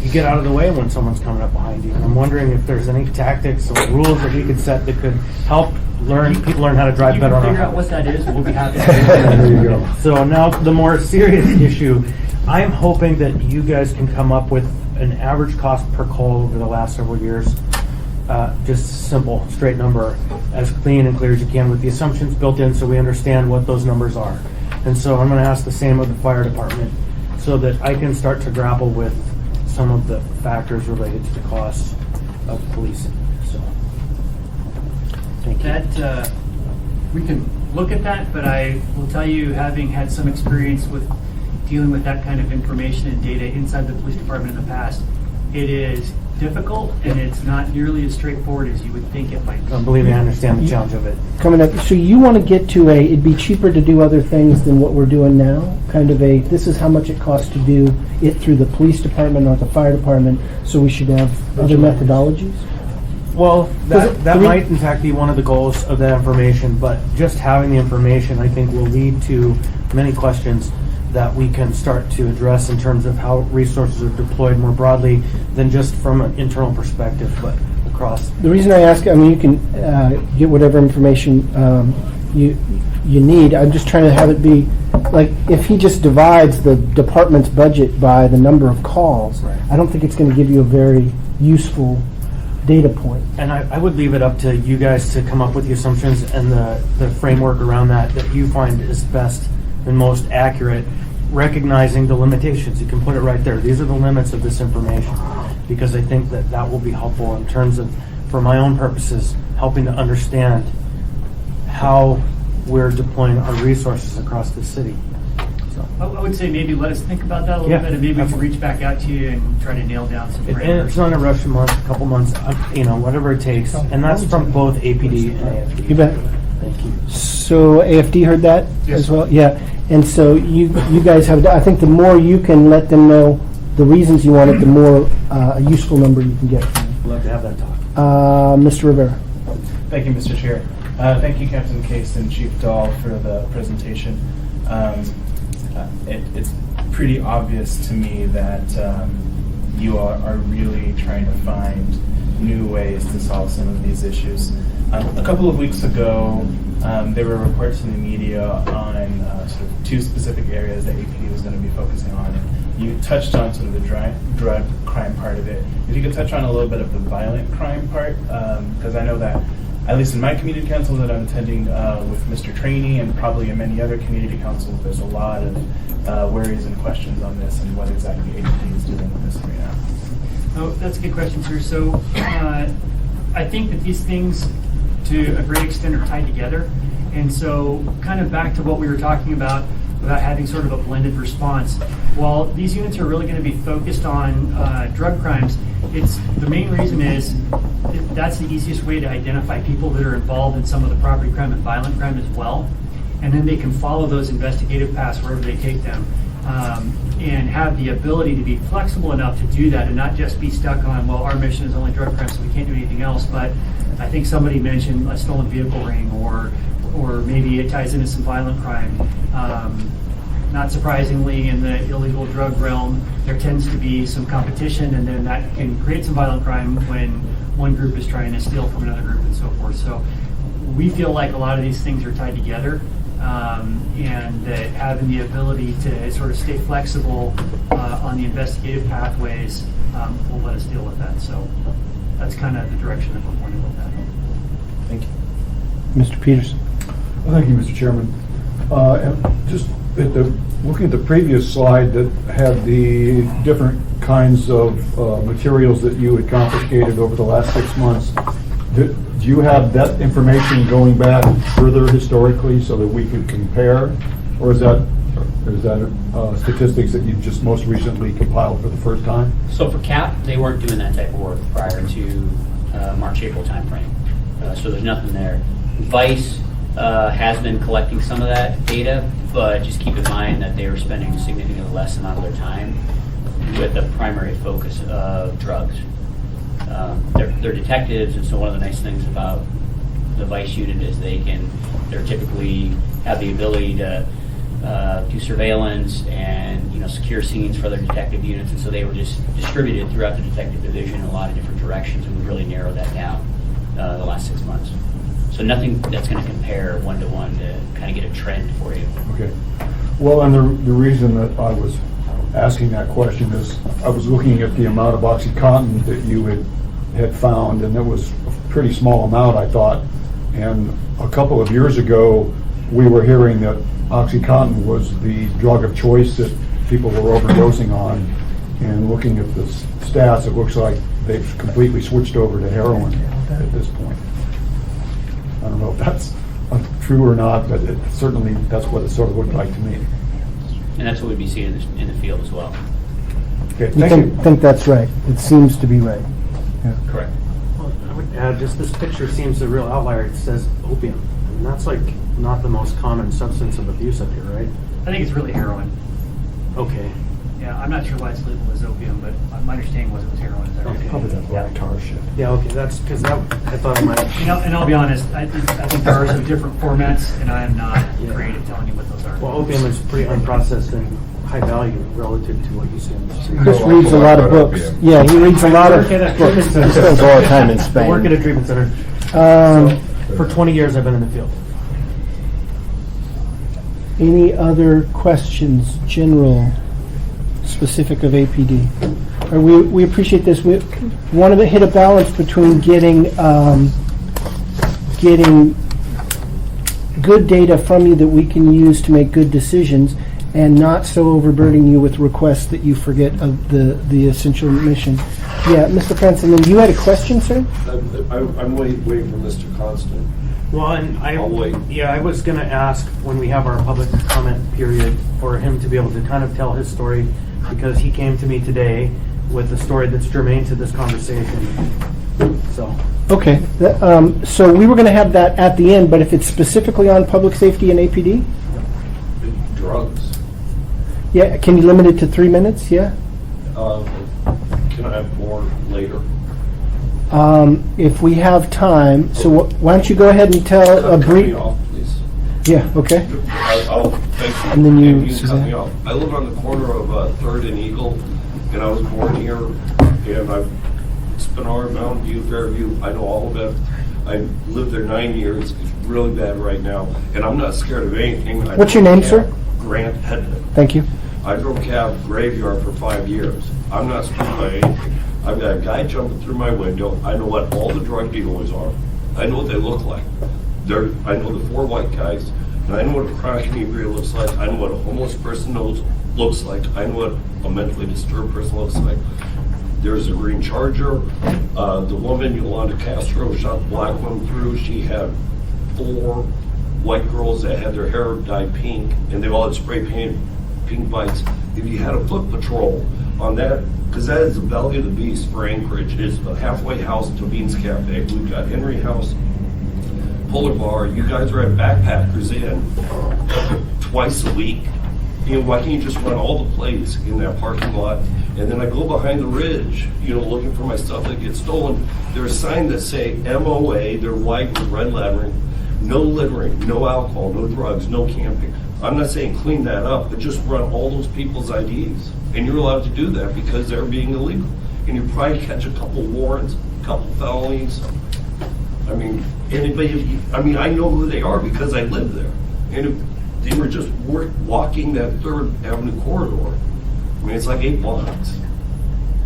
you get out of the way when someone's coming up behind you. And I'm wondering if there's any tactics or rules that we could set that could help people learn how to drive better on our Figure out what that is, we'll be happy to do There you go. So now the more serious issue, I'm hoping that you guys can come up with an average cost per call over the last several years. Just simple, straight number, as clean and clear as you can with the assumptions built in so we understand what those numbers are. And so I'm going to ask the same of the fire department so that I can start to grapple with some of the factors related to the costs of policing. So, thank you. That, we can look at that, but I will tell you, having had some experience with dealing with that kind of information and data inside the police department in the past, it is difficult and it's not nearly as straightforward as you would think it might be. Believe me, I understand the challenge of it. Coming up, so you want to get to it'd be cheaper to do other things than what we're doing now? Kind of this is how much it costs to do it through the police department or the fire department, so we should have other methodologies? Well, Does it- that do we- might in fact be one of the goals of that information, but just having the information, I think, will lead to many questions that we can start to address in terms of how resources are deployed more broadly than just from an internal perspective, but across. The reason I ask, I mean, you can get whatever information you need. I'm just trying to have it be, like, if he just divides the department's budget by the number of calls, I don't think it's going to give you a very useful data point. And I would leave it up to you guys to come up with the assumptions and the framework around that you find is best and most accurate, recognizing the limitations. You can put it right there. These are the limits of this information, because I think that will be helpful in terms of, for my own purposes, helping to understand how we're deploying our resources across the city. I would say maybe let us think about that a little Yeah, bit, and maybe we can absolutely. reach back out to you and try to nail down some And parameters. it's not a rush, a month, a couple months, whatever it takes. And that's from both APD and AFD. You bet. Thank you. So AFD heard that Yes. as well? Yeah. And so you guys have, I think the more you can let them know the reasons you want it, the more a useful number you can get. Love to have that talk. Mr. Rivera. Thank you, Mr. Chair. Thank you, Captain Case and Chief Dahl, for the presentation. It's pretty obvious to me that you are really trying to find new ways to solve some of these issues. A couple of weeks ago, there were reports in the media on sort of two specific areas that APD was going to be focusing on. And you touched on sort of the drug crime part of it. If you could touch on a little bit of the violent crime part, because I know that, at least in my community council that I'm attending with Mr. Trainee and probably in many other community councils, there's a lot of worries and questions on this and what exactly APD is doing with this right now. Oh, that's a good question, sir. So I think that these things, to a great extent, are tied together. And so kind of back to what we were talking about having sort of a blended response. While these units are really going to be focused on drug crimes, the main reason is that's the easiest way to identify people that are involved in some of the property crime and violent crime as well. And then they can follow those investigative paths wherever they take them, and have the ability to be flexible enough to do that and not just be stuck on, well, our mission is only drug crime, so we can't do anything else. But I think somebody mentioned a stolen vehicle ring, or maybe it ties into some violent crime. Not surprisingly, in the illegal drug realm, there tends to be some competition, and then that can create some violent crime when one group is trying to steal from another group and so forth. So we feel like a lot of these things are tied together, and that having the ability to sort of stay flexible on the investigative pathways will let us deal with that. So that's kind of the direction that we're pointing with that. Thank you. Mr. Peterson. Well, thank you, Mr. Chairman. And just looking at the previous slide that had the different kinds of materials that you had confiscated over the last 6 months, do you have that information going back further historically so that we could compare, or is that statistics that you just most recently compiled for the first time? So for CAP, they weren't doing that type of work prior to March, April timeframe. So there's nothing there. Vice has been collecting some of that data, but just keep in mind that they were spending a significantly less amount of their time with the primary focus of drugs. They're detectives, and so one of the nice things about the Vice unit is they're typically have the ability to do surveillance and secure scenes for their detective units, and so they were just distributed throughout the detective division in a lot of different directions, and we really narrowed that down the last 6 months. So nothing that's going to compare one-to-one to kind of get a trend for you. Okay. Well, and the reason that I was asking that question is I was looking at the amount of OxyContin that you had found, and it was a pretty small amount, I thought. And a couple of years ago, we were hearing that OxyContin was the drug of choice that people were overdosing on. And looking at the stats, it looks like they've completely switched over to heroin at this point. I don't know if that's true or not, but certainly that's what it sort of looked like to me. And that's what we'd be seeing in the field as well. Okay, You think that's right? It seems to be right. Yeah. Correct. Well, I would add, just this picture seems a real outlier. It says opium. And that's like not the most common substance of abuse up here, right? I think it's really heroin. Okay. Yeah, I'm not sure why it's labeled as opium, but my understanding was it was heroin. Is that right? Okay. Probably that black tar shit. Yeah, okay, that's, because that, I thought it might. And I'll be honest, I think there are some different formats, and I am not great at telling you what those are. Well, opium is pretty unprocessed and high value relative to what you see on the street. Chris reads a lot of books. Yeah, he reads a lot of I work at a books. treatment center. He spends all the time in I Spain. work at a treatment center. Um, For 20 years, I've been in the field. Any other questions, general, specific of APD? We appreciate this. We want to hit a balance between getting good data from you that we can use to make good decisions, and not so overburdening you with requests that you forget of the essential mission. Yeah, Mr. Franson, and you had a question, sir? I'm waiting for Mr. Constant. Well, and I'll wait. Yeah, I was going to ask when we have our public comment period for him to be able to kind of tell his story, because he came to me today with a story that's germane to this conversation. So. Okay, so we were going to have that at the end, but if it's specifically on public safety and APD? Drugs. Yeah, can you limit it to 3 minutes? Yeah? Can I have more later? If we have time, so why don't you go ahead and tell a Cut me brief... off, please. Yeah, okay. Thank you. And then you, Cut Suzanne. me off. I live on the corner of 3rd and Eagle, and I was born here, and I've Spinard, Mountain View, Fairview, I know all of it. I lived there 9 years. It's really bad right now, and I'm not scared of anything. What's your name, sir? Grant Hedman. Thank you. I drove cab graveyard for 5 years. I'm not spooked by anything. I've got a guy jumping through my window. I know what all the drug dealers are. I know what they look like. I know the 4 white guys, and I know what a chronic inebriator looks like. I know what a homeless person looks like. I know what a mentally disturbed person looks like. There's a green Charger. The woman, Yolanda Castro, shot the black one through. She had 4 white girls that had their hair dyed pink, and they all had spray painted pink bikes. If you had a foot patrol on that, because that is the belly of the beast for Anchorage, it's a halfway house to Beans Cafe. We've got Henry House, Polar Bar. You guys are at Backpackers Inn twice a week. You know, why can't you just run all the plates in that parking lot? And then I go behind the ridge, you know, looking for my stuff that gets stolen. There's signs that say MOA, they're white with red lettering, no littering, no alcohol, no drugs, no camping. I'm not saying clean that up, but just run all those people's IDs. And you're allowed to do that because they're being illegal. And you probably catch a couple warrants, a couple felonies. I mean, I know who they are because I live there. And if they were just walking that 3rd Avenue corridor, I mean, it's like 8 blocks.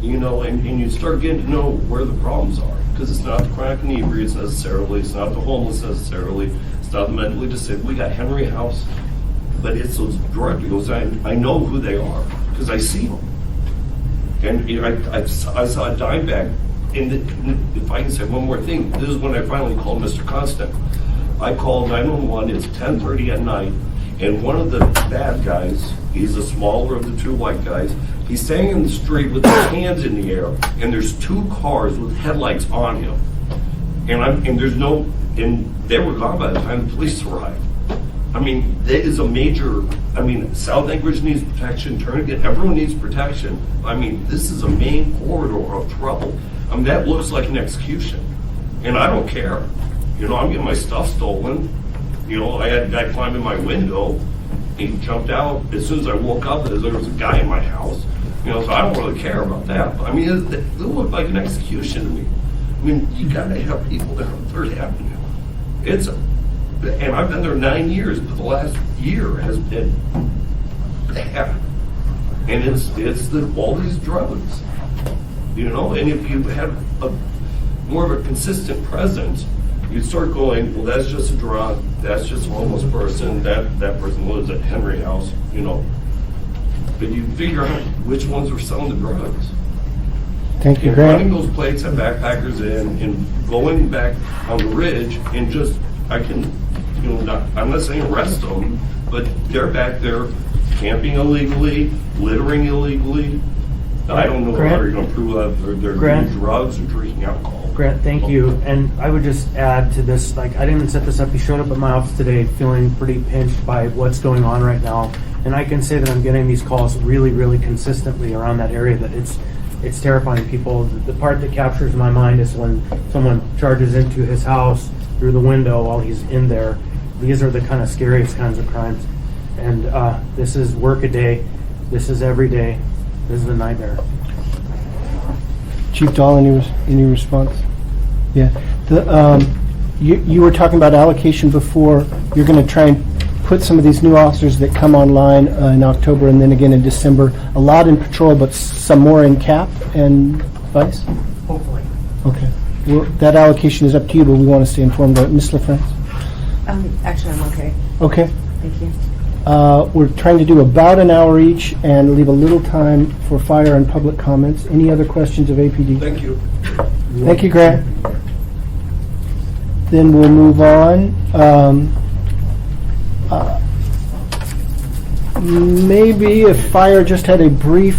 You know, and you start getting to know where the problems are. Because it's not the chronic inebriates necessarily, it's not the homeless necessarily, it's not the mentally disabled. We got Henry House, but it's those drug dealers. I know who they are because I see them. And you know, I saw a dime bag. And if I can say one more thing, this is when I finally called Mr. Constant. I called 911, it's 10:30 at night, and one of the bad guys, he's the smaller of the 2 white guys, he's standing in the street with his hands in the air, and there's 2 cars with headlights on him. And they were gone by the time the police arrived. I mean, that is a major, South Anchorage needs protection, Turnagain, everyone needs protection. I mean, this is a main corridor of trouble. I mean, that looks like an execution. And I don't care. You know, I'm getting my stuff stolen. You know, I had a guy climb in my window. He jumped out. As soon as I woke up, there was a guy in my house. You know, so I don't really care about that. But, I mean, it looked like an execution to me. I mean, you got to have people there on 3rd Avenue. And I've been there 9 years, but the last year has been bad. And it's all these drugs. You know, and if you had more of a consistent presence, you'd start going, well, that's just a drug, that's just a homeless person, that person lives at Henry House, you know. But you figure out which ones are selling the drugs. Thank you, And Grant. running those plates at Backpackers Inn and going back on the ridge and just, I'm not saying arrest them, but they're back there camping illegally, littering illegally. I don't know how you're going to prove that they're doing drugs or drinking alcohol. Grant, thank you. And I would just add to this, like, I didn't set this up. He showed up at my office today feeling pretty pinched by what's going on right now And I can say that I'm getting these calls really, really consistently around that area, that it's terrifying people. The part that captures my mind is when someone charges into his house through the window while he's in there. These are the kind of scariest kinds of crimes. And this is work a day. This is every day. This is a nightmare. Chief Dahl, any response? Yeah. You were talking about allocation before. You're going to try and put some of these new officers that come online in October and then again in December, a lot in patrol, but some more in CAP and Vice? Hopefully. Okay. Well, that allocation is up to you, but we want to stay informed of it. Ms. LaFrance? Actually, I'm okay. Okay. Thank you. We're trying to do about an hour each and leave a little time for fire and public comments. Any other questions of APD? Thank you. Thank you, Grant. Then we'll move on. Maybe if fire just had a brief,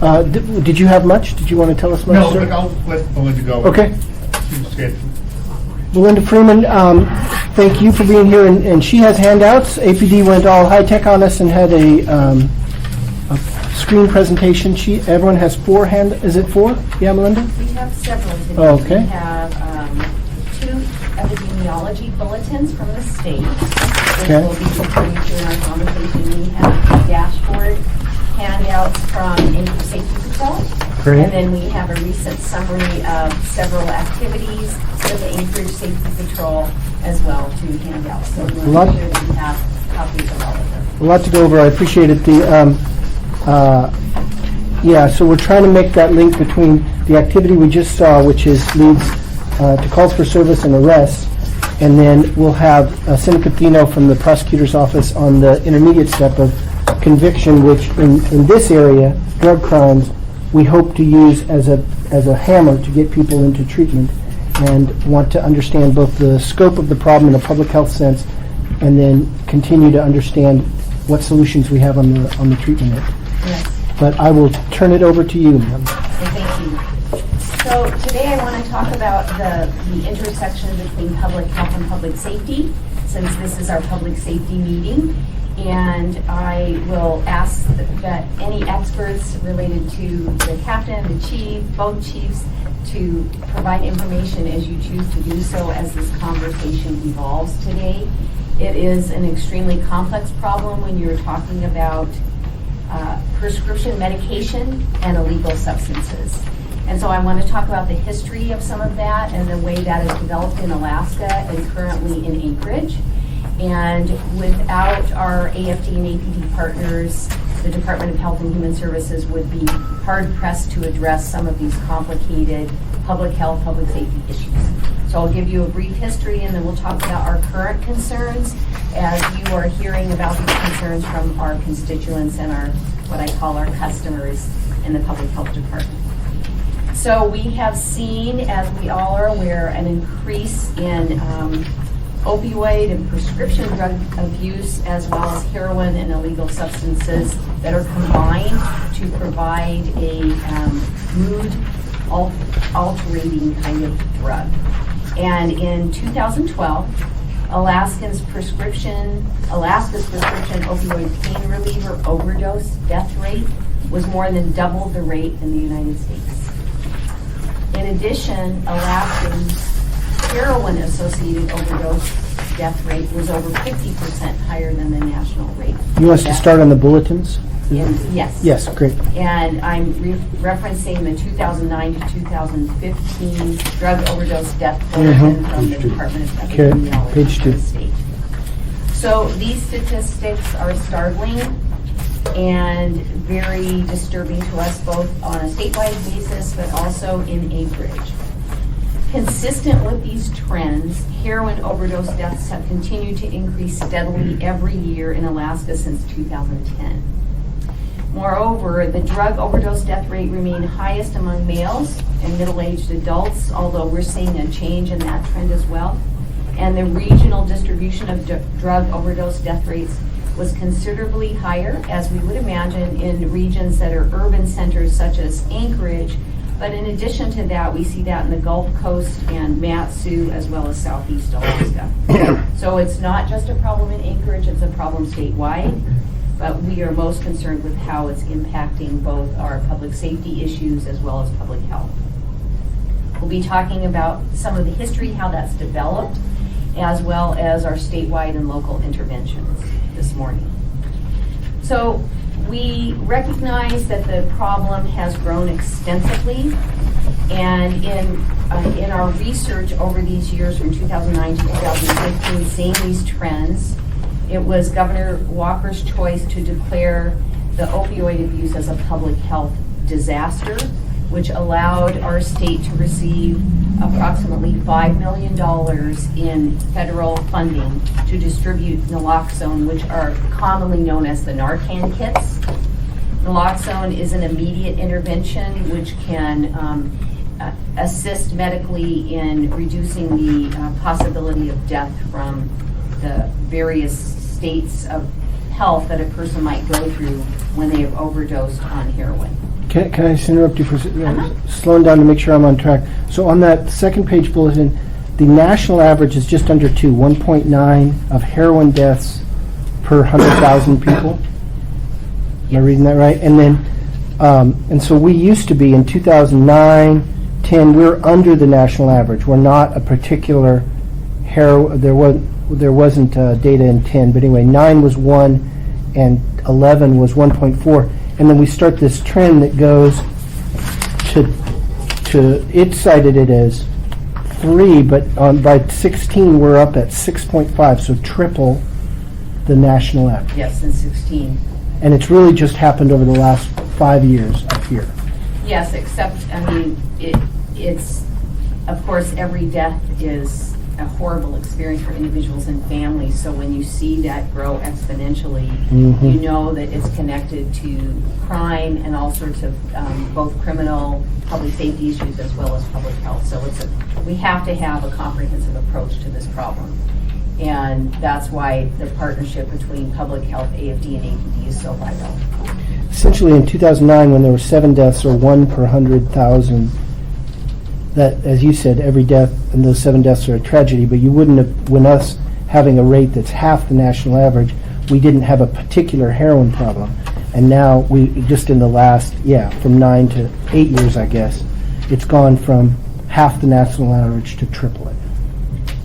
did you have much? Did you want to tell us much, No, sir? but I'll let Melinda go. Okay. She's good. Melinda Freeman, thank you for being here, and she has handouts. APD went all high-tech on us and had a screen presentation. Everyone has is it 4? Yeah, Melinda? We have several today. Oh, okay. We have 2 epidemiology bulletins from the state, which Okay. we'll be referring to in our conversation. We have dashboard handouts from Increased Safety Patrol. Great. And then we have a recent summary of several activities with the Anchorage Safety Patrol as well to hand out. So we want to make sure that we have copies of all of them. A lot to go over. I appreciate it. So we're trying to make that link between the activity we just saw, which leads to calls for service and arrests, and then we'll have Senator Patino from the prosecutor's office on the intermediate step of conviction, which in this area, drug crimes, we hope to use as a hammer to get people into treatment, and want to understand both the scope of the problem in a public health sense, and then continue to understand what solutions we have on the treatment end. Yes. But I will turn it over to you, ma'am. Thank you. So today I want to talk about the intersection between public health and public safety, since this is our public safety meeting. And I will ask that any experts related to the captain, the chief, both chiefs, to provide information as you choose to do so as this conversation evolves today. It is an extremely complex problem when you're talking about prescription medication and illegal substances. And so I want to talk about the history of some of that and the way that is developed in Alaska and currently in Anchorage. And without our AFD and APD partners, the Department of Health and Human Services would be hard-pressed to address some of these complicated public health, public safety issues. So I'll give you a brief history, and then we'll talk about our current concerns as you are hearing about these concerns from our constituents and what I call our customers in the Public Health Department. So we have seen, as we all are aware, an increase in opioid and prescription drug abuse, as well as heroin and illegal substances that are combined to provide a mood altering kind of drug. And in 2012, Alaska's prescription opioid pain reliever overdose death rate was more than double the rate in the United States. In addition, Alaska's heroin-associated overdose death rate was over 50% higher than the national rate. You want us to start on the bulletins? Yes. Yes, great. And I'm referencing the 2009 to 2015 drug overdose death bulletin from the Department of Epidemiology Page 2. of the state. So these statistics are startling and very disturbing to us, both on a statewide basis, but also in Anchorage. Consistent with these trends, heroin overdose deaths have continued to increase steadily every year in Alaska since 2010. Moreover, the drug overdose death rate remained highest among males and middle-aged adults, although we're seeing a change in that trend as well. And the regional distribution of drug overdose death rates was considerably higher, as we would imagine, in regions that are urban centers such as Anchorage. But in addition to that, we see that in the Gulf Coast and Mat-Su, as well as Southeast Alaska. So it's not just a problem in Anchorage, it's a problem statewide. but we are most concerned with how it's impacting both our public safety issues as well as public health. We'll be talking about some of the history, how that's developed, as well as our statewide and local interventions this morning. So we recognize that the problem has grown extensively, and in our research over these years from 2009 to 2015, seeing these trends, it was Governor Walker's choice to declare the opioid abuse as a public health disaster, which allowed our state to receive approximately $5 million in federal funding to distribute naloxone, which are commonly known as the Narcan kits. Naloxone is an immediate intervention which can assist medically in reducing the possibility of death from the various states of health that a person might go through when they have overdosed on heroin. Can I just interrupt you for slowing down to make sure I'm on track? So on that second page bulletin, the national average is just under 1.9 of heroin deaths per 100,000 people. Am I reading that right? And then, and so we used to be in 2009, 10. We're under the national average. We're not a particular heroin. There wasn't data in 10, but anyway, 9 was 1, and 11 was 1.4. And then we start this trend that goes to it cited it as 3, but by 16 we're up at 6.5, so triple the national average. Yes, in 16. And it's really just happened over the last 5 years up here. Yes, except, I mean, it's, of course, every death is a horrible experience for individuals and families, so when you see that grow exponentially, you know that it's connected to crime and all sorts of both criminal, public safety issues as well as public health. So we have to have a comprehensive approach to this problem. And that's why the partnership between public health, AFD, and APD is so vital. Essentially in 2009, when there were 7 deaths or 1 per 100,000, that, as you said, every death and those 7 deaths are a tragedy, but you wouldn't have, when us having a rate that's half the national average, we didn't have a particular heroin problem. And now we, just in the last, from 9 to 8 years, I guess, it's gone from half the national average to triple it.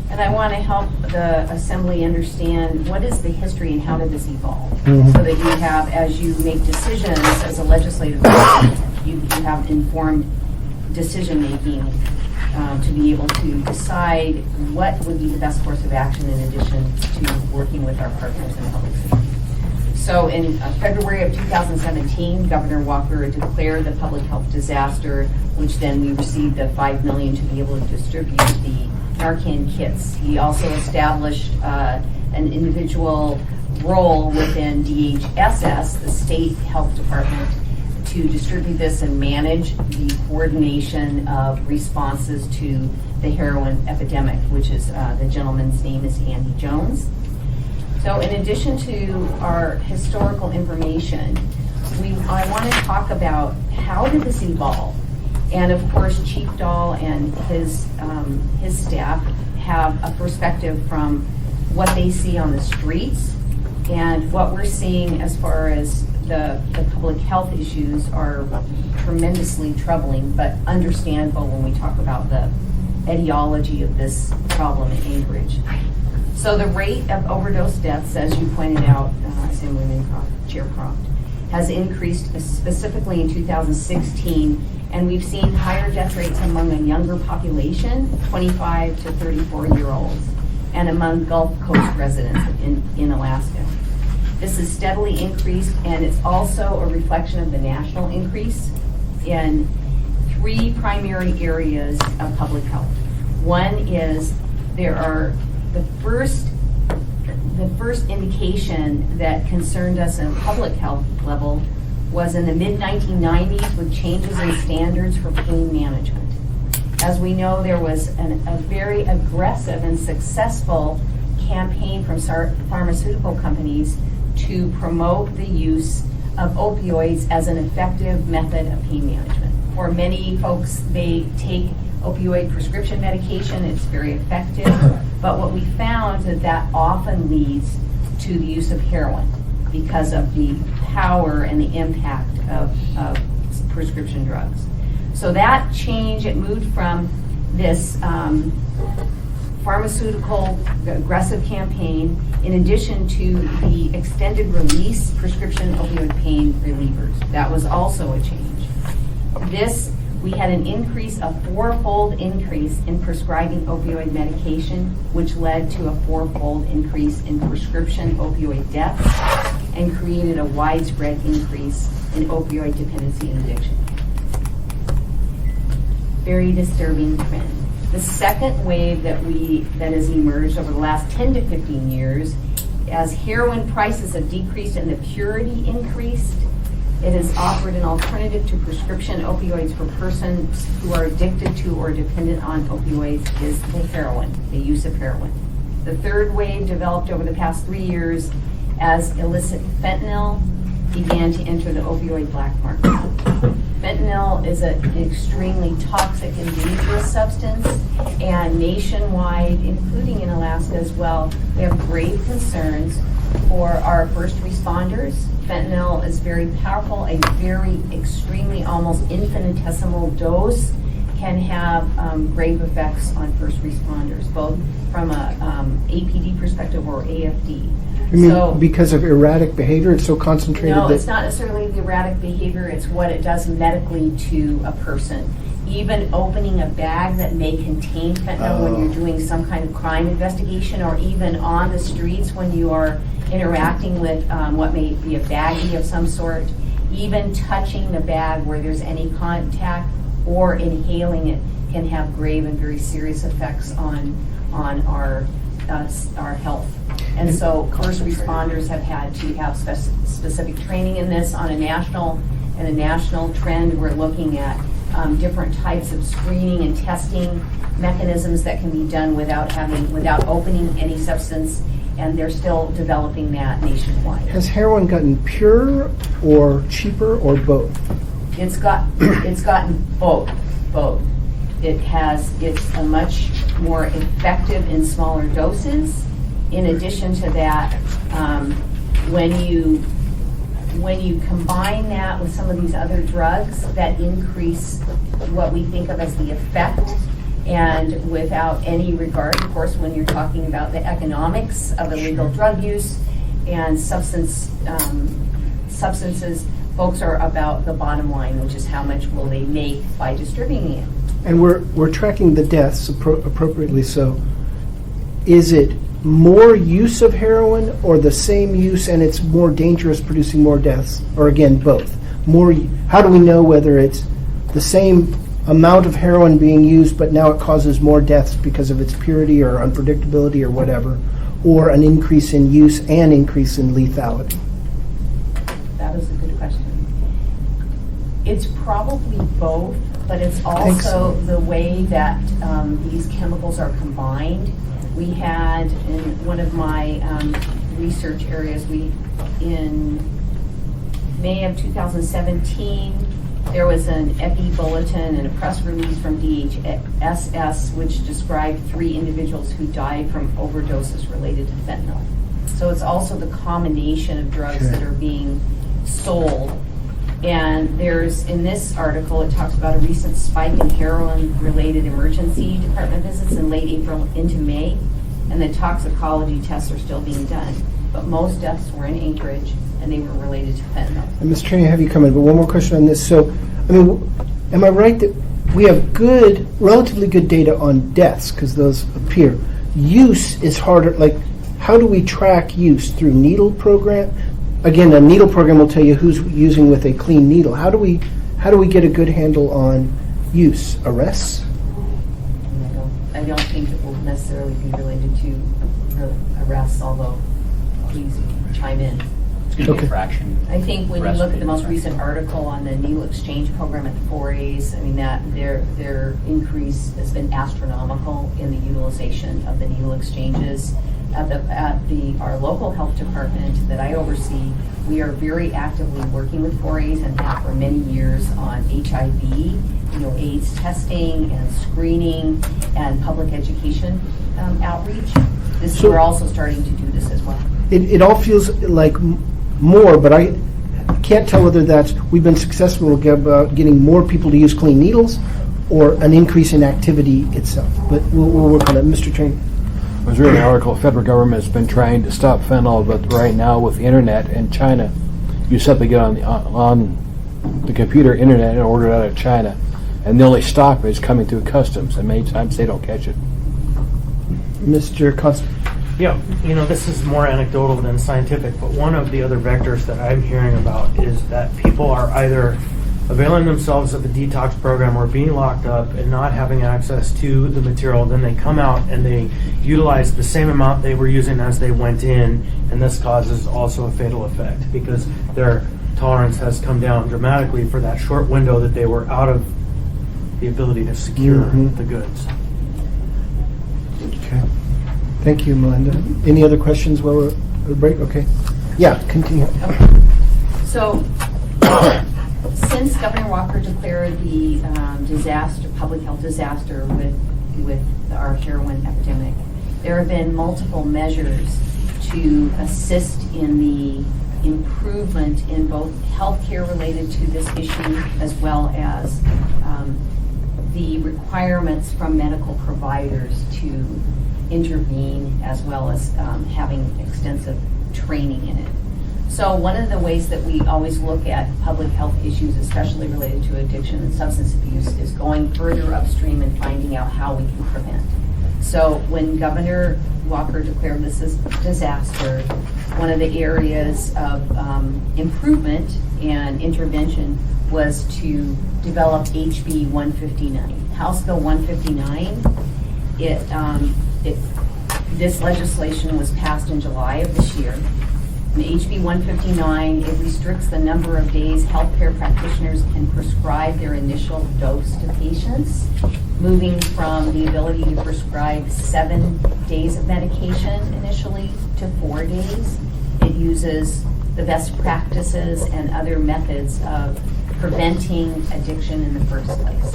And I want to help the Assembly understand what is the history and how did this evolve, so that you have, as you make decisions as a legislative body, you have informed decision-making to be able to decide what would be the best course of action in addition to working with our partners in public safety. So in February of 2017, Governor Walker declared the public health disaster, which then we received the $5 million to be able to distribute the Narcan kits. He also established an individual role within DHSS, the state health department, to distribute this and manage the coordination of responses to the heroin epidemic, which is the gentleman's name is Andy Jones. So in addition to our historical information, I want to talk about how did this evolve? And of course, Chief Dahl and his staff have a perspective from what they see on the streets, and what we're seeing as far as the public health issues are tremendously troubling, but understandable when we talk about the etiology of this problem in Anchorage. So the rate of overdose deaths, as you pointed out, Assemblyman Chair Croft, has increased specifically in 2016, and we've seen higher death rates among a younger population, 25 to 34-year-olds, and among Gulf Coast residents in Alaska. This has steadily increased, and it's also a reflection of the national increase in 3 primary areas of public health. One is there are the first indication that concerned us in a public health level was in the mid-1990s with changes in standards for pain management. As we know, there was a very aggressive and successful campaign from pharmaceutical companies to promote the use of opioids as an effective method of pain management. For many folks, they take opioid prescription medication, it's very effective, but what we found is that often leads to the use of heroin. because of the power and the impact of prescription drugs. So that change, it moved from this pharmaceutical aggressive campaign in addition to the extended release prescription opioid pain relievers. That was also a change. We had an increase, a 4-fold increase in prescribing opioid medication, which led to a 4-fold increase in prescription opioid deaths and created a widespread increase in opioid dependency and addiction. Very disturbing trend. The second wave that has emerged over the last 10 to 15 years, as heroin prices have decreased and the purity increased, it has offered an alternative to prescription opioids for persons who are addicted to or dependent on opioids is the heroin, the use of heroin. The third wave developed over the past 3 years as illicit fentanyl began to enter the opioid black market. Fentanyl is an extremely toxic and dangerous substance, and nationwide, including in Alaska as well, we have grave concerns for our first responders. Fentanyl is very powerful. A very extremely, almost infinitesimal dose can have grave effects on first responders, both from a APD perspective or AFD. I mean, because of erratic behavior, it's so concentrated? No, that it's not necessarily the erratic behavior, it's what it does medically to a person. Even opening a bag that may contain fentanyl when you're doing some kind of crime investigation, or even on the streets when you are interacting with what may be a baggie of some sort, even touching the bag where there's any contact or inhaling it can have grave and very serious effects on our health. And so first responders have had to have specific training in this on a national trend. We're looking at different types of screening and testing mechanisms that can be done without opening any substance, and they're still developing that nationwide. Has heroin gotten purer or cheaper or both? It's gotten both. It's a much more effective in smaller doses. In addition to that, when you combine that with some of these other drugs that increase what we think of as the effect, and without any regard, of course, when you're talking about the economics of illegal drug use and substances, folks are about the bottom line, which is how much will they make by distributing it. And we're tracking the deaths appropriately. So, is it more use of heroin, or the same use and it's more dangerous, producing more deaths, or again both? How do we know whether it's the same amount of heroin being used, but now it causes more deaths because of its purity or unpredictability or whatever, or an increase in use and increase in lethality? That is a good question. It's probably both, but it's also the way that these chemicals are combined. We had, in one of my research areas, in May of 2017, there was an EPI bulletin and a press release from DHSS which described 3 individuals who died from overdoses related to fentanyl. So it's also the combination of drugs that are being sold. And there's, in this article, it talks about a recent spike in heroin-related emergency department visits in late April into May, and the toxicology tests are still being done. But most deaths were in Anchorage, and they were related to fentanyl. And Ms. Trainor, have you come in? But one more question on this. So, I mean, am I right that we have relatively good data on deaths, because those appear? Use is harder. Like, how do we track use? Through needle program? Again, a needle program will tell you who's using with a clean needle. How do we get a good handle on use? Arrests? I don't think it will necessarily be related to arrests, although please chime in. It's going to be a fraction. I think when you look at the most recent article on the needle exchange program at the 4As, I mean, that their increase has been astronomical in the utilization of the needle exchanges. At our local health department that I oversee, we are very actively working with 4As and have for many years on HIV, AIDS testing and screening and public education outreach. We're also starting to do this as well. It all feels like more, but I can't tell whether that's, we've been successful about getting more people to use clean needles or an increase in activity itself. But we'll work on it. Mr. Train. I was reading an article, the federal government has been trying to stop fentanyl, but right now with the internet in China, you simply get on the computer internet and order it out of China, and the only stop is coming through customs, and many times they don't catch it. Mr. Constant. Yeah, this is more anecdotal than scientific, but one of the other vectors that I'm hearing about is that people are either availing themselves of a detox program or being locked up and not having access to the material. Then they come out and they utilize the same amount they were using as they went in, and this causes also a fatal effect because their tolerance has come down dramatically for that short window that they were out of the ability to secure the goods. Okay. Thank you, Melinda. Any other questions while we're at the break? Okay. Yeah, continue. So, since Governor Walker declared the public health disaster with our heroin epidemic, there have been multiple measures to assist in the improvement in both healthcare related to this issue as well as the requirements from medical providers to intervene, as well as having extensive training in it. So one of the ways that we always look at public health issues, especially related to addiction and substance abuse, is going further upstream and finding out how we can prevent. So when Governor Walker declared this as a disaster, one of the areas of improvement and intervention was to develop HB 159. House Bill 159, this legislation was passed in July of this year. In HB 159, it restricts the number of days healthcare practitioners can prescribe their initial dose to patients, moving from the ability to prescribe 7 days of medication initially to 4 days. It uses the best practices and other methods of preventing addiction in the first place,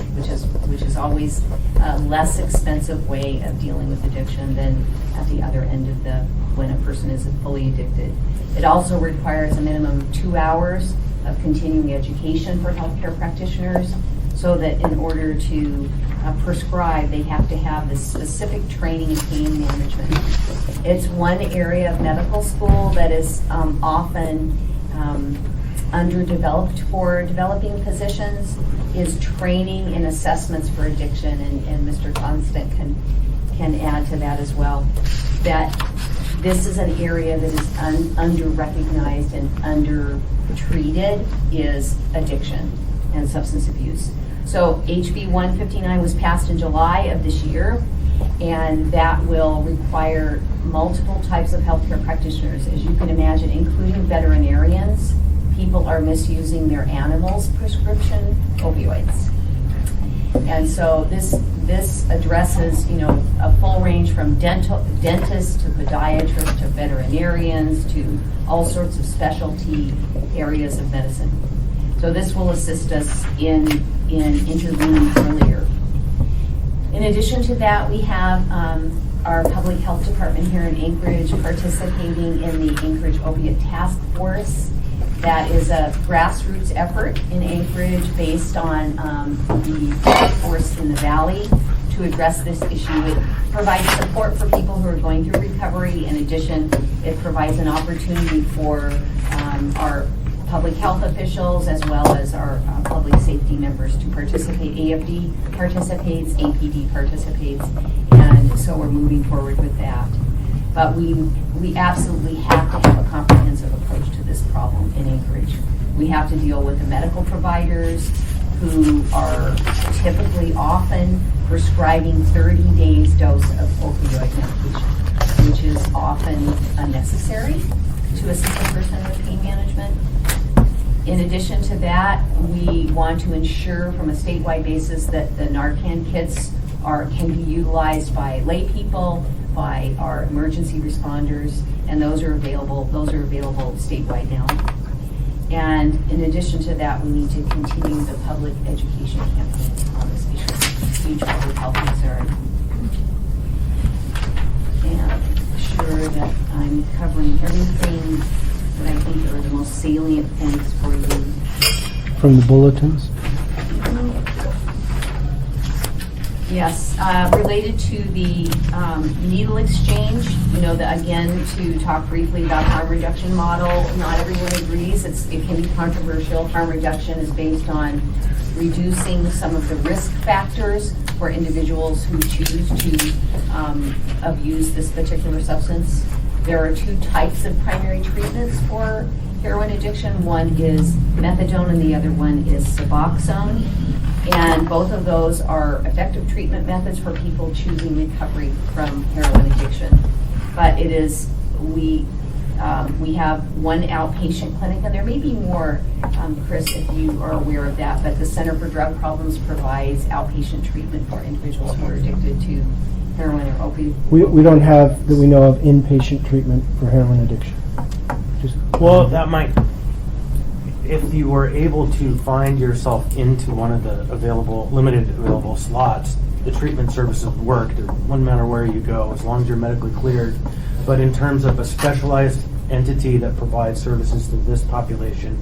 which is always a less expensive way of dealing with addiction than at the other end of when a person is fully addicted. It also requires a minimum of 2 hours of continuing education for healthcare practitioners, so that in order to prescribe, they have to have this specific training in pain management. It's one area of medical school that is often underdeveloped for developing physicians, is training and assessments for addiction, and Mr. Constant can add to that as well. That this is an area that is under-recognized and under-treated is addiction and substance abuse. So HB 159 was passed in July of this year, and that will require multiple types of healthcare practitioners, as you can imagine, including veterinarians. People are misusing their animals' prescription opioids. And so this addresses, a full range from dentists to podiatrists to veterinarians to all sorts of specialty areas of medicine. So this will assist us in intervening earlier. In addition to that, we have our public health department here in Anchorage participating in the Anchorage Opiate Task Force. That is a grassroots effort in Anchorage based on the task force in the Valley to address this issue. It provides support for people who are going through recovery. In addition, it provides an opportunity for our public health officials as well as our public safety members to participate. AFD participates, APD participates, and so we're moving forward with that. But we absolutely have to have a comprehensive approach to this problem in Anchorage. We have to deal with the medical providers who are typically often prescribing 30 days dose of opioid medication, which is often unnecessary to assist a person with pain management. In addition to that, we want to ensure from a statewide basis that the Narcan kits can be utilized by lay people, by our emergency responders, and those are available statewide now. And in addition to that, we need to continue the public education campaign on this issue, huge public health concern. And sure that I'm covering everything that I think are the most salient points for you. From the bulletins? Yes, related to the needle exchange, again, to talk briefly about harm reduction model, not everyone agrees. It can be controversial. Harm reduction is based on reducing some of the risk factors for individuals who choose to abuse this particular substance. There are two types of primary treatments for heroin addiction. One is methadone and the other one is Suboxone. And both of those are effective treatment methods for people choosing recovery from heroin addiction. But it is, we have one outpatient clinic, and there may be more, Chris, if you are aware of that, but the Center for Drug Problems provides outpatient treatment for individuals who are addicted to heroin or opiate. We don't have, that we know of, inpatient treatment for heroin addiction. Well, that might, if you were able to find yourself into one of the limited available slots, the treatment services work. It wouldn't matter where you go, as long as you're medically cleared. But in terms of a specialized entity that provides services to this population,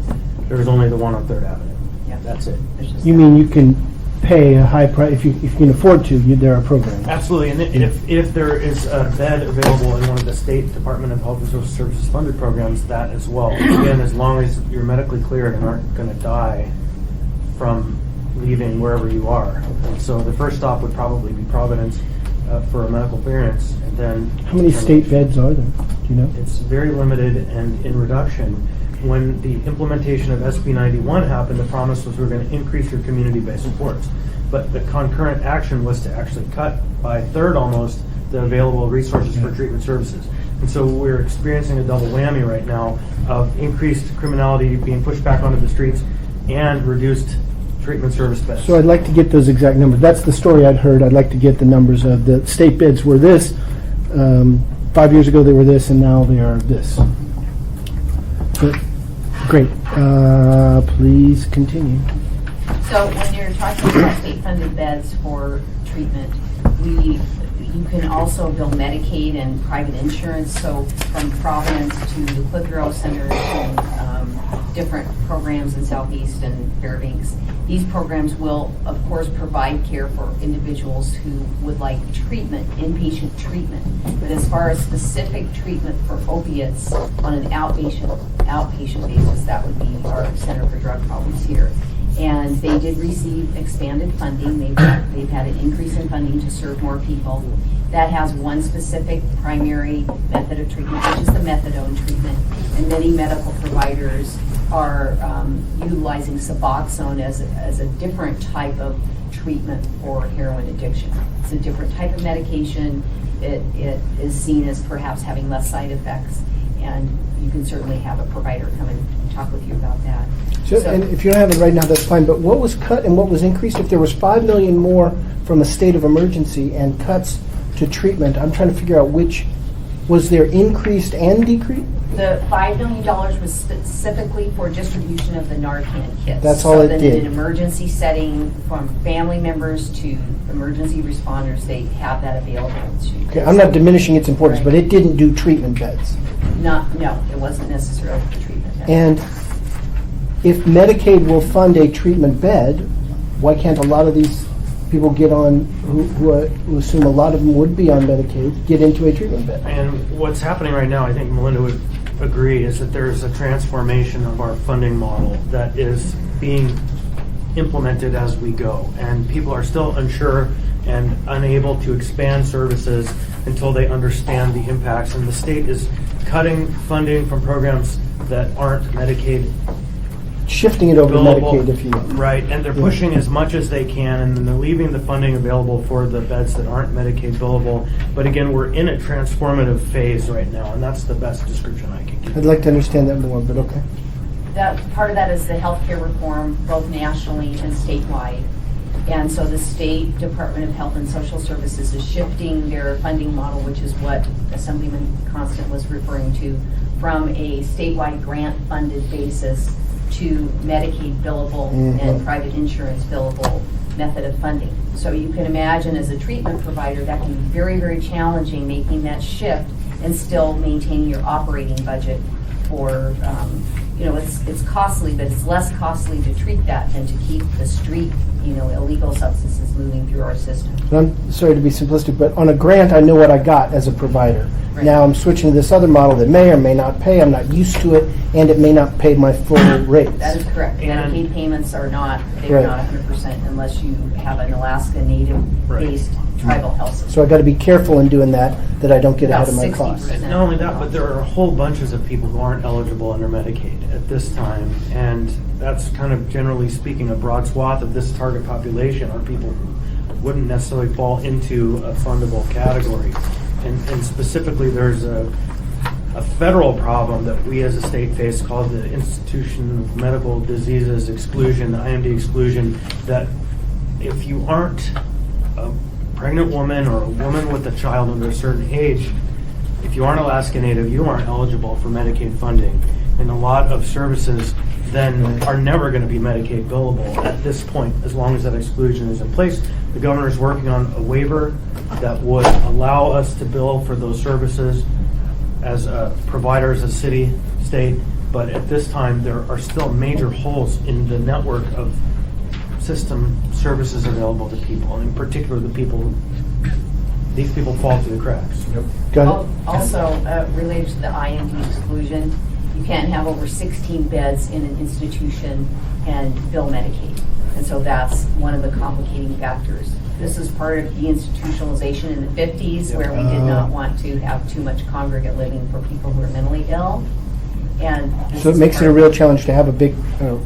there's only the one on 3rd Avenue. Yeah. That's it. You mean you can pay a high price, if you can afford to, there are programs? Absolutely, and if there is a bed available in one of the State Department of Health and Social Services funded programs, that as well. Again, as long as you're medically cleared and aren't going to die from leaving wherever you are. And so the first stop would probably be Providence for a medical clearance, and then... How many state beds are there? Do you know? It's very limited and in reduction. When the implementation of SB 91 happened, the promise was we were going to increase your community-based supports. But the concurrent action was to actually cut by a third almost the available resources for treatment services. And so we're experiencing a double whammy right now of increased criminality being pushed back onto the streets and reduced treatment service beds. So I'd like to get those exact numbers. That's the story I'd heard. I'd like to get the numbers of the state beds were this. 5 years ago they were this, and now they are this. Good. Great. Please continue. So when you're talking about state-funded beds for treatment, you can also bill Medicaid and private insurance. So from Providence to the Cliff Hero Center and different programs in Southeast and Fairbanks, these programs will, of course, provide care for individuals who would like treatment, inpatient treatment. But as far as specific treatment for opiates on an outpatient basis, that would be our Center for Drug Problems here. And they did receive expanded funding. They've had an increase in funding to serve more people. That has one specific primary method of treatment, which is the methadone treatment. And many medical providers are utilizing Suboxone as a different type of treatment for heroin addiction. It's a different type of medication. It is seen as perhaps having less side effects, and you can certainly have a provider come and talk with you about that. And if you don't have it right now, that's fine, but what was cut and what was increased? If there was $5 million more from a state of emergency and cuts to treatment, I'm trying to figure out which, was there increased and decreased? The $5 million was specifically for distribution of the Narcan kits. That's all it did. So did. in an emergency setting, from family members to emergency responders, they have that available to. Okay, I'm not diminishing its importance, Right. but it didn't do treatment beds. No, it wasn't necessarily for treatment. And if Medicaid will fund a treatment bed, why can't a lot of these people get on, who assume a lot of them would be on Medicaid, get into a treatment bed? And what's happening right now, I think Melinda would agree, is that there's a transformation of our funding model that is being implemented as we go. And people are still unsure and unable to expand services until they understand the impacts. And the state is cutting funding from programs that aren't Medicaid Shifting it over billable. to Medicaid, if you will. Right, and they're pushing as much as they can, and then they're leaving the funding available for the beds that aren't Medicaid billable. But again, we're in a transformative phase right now, and that's the best description I can give. I'd like to understand that more, but okay. That part of that is the healthcare reform, both nationally and statewide. And so the State Department of Health and Social Services is shifting their funding model, which is what Assemblyman Constant was referring to, from a statewide grant-funded basis to Medicaid billable and private insurance billable method of funding. So you can imagine, as a treatment provider, that can be very, very challenging, making that shift and still maintaining your operating budget for, it's costly, but it's less costly to treat that than to keep the street, illegal substances moving through our system. And I'm sorry to be simplistic, but on a grant, I know what I got as a provider. Right. Now I'm switching to this other model that may or may not pay. I'm not used to it, and it may not pay my full rates. That is correct. And- Medicaid payments are not, they're Right. not 100% unless you have an Alaska Native-based tribal health system. So I got to be careful in doing that I don't get ahead of my About costs. 60%. Not only that, but there are whole bunches of people who aren't eligible under Medicaid at this time. And that's kind of generally speaking, a broad swath of this target population are people who wouldn't necessarily fall into a fundable category. And specifically, there's a federal problem that we as a state face called the Institution of Medical Diseases Exclusion, the IMD exclusion, that if you aren't a pregnant woman or a woman with a child under a certain age, if you aren't Alaska Native, you aren't eligible for Medicaid funding. And a lot of services then are never going to be Medicaid billable at this point, as long as that exclusion is in place. The governor is working on a waiver that would allow us to bill for those services as providers, as city, state, but at this time, there are still major holes in the network of system services available to people, and in particular, these people fall through the cracks. Go ahead. Also, related to the IMD exclusion, you can't have over 16 beds in an institution and bill Medicaid. And so that's one of the complicating factors. This is part of deinstitutionalization in the 50s, where we did not want to have too much congregate living for people who are mentally ill. And this So it is makes it part a of real challenge to have a big, a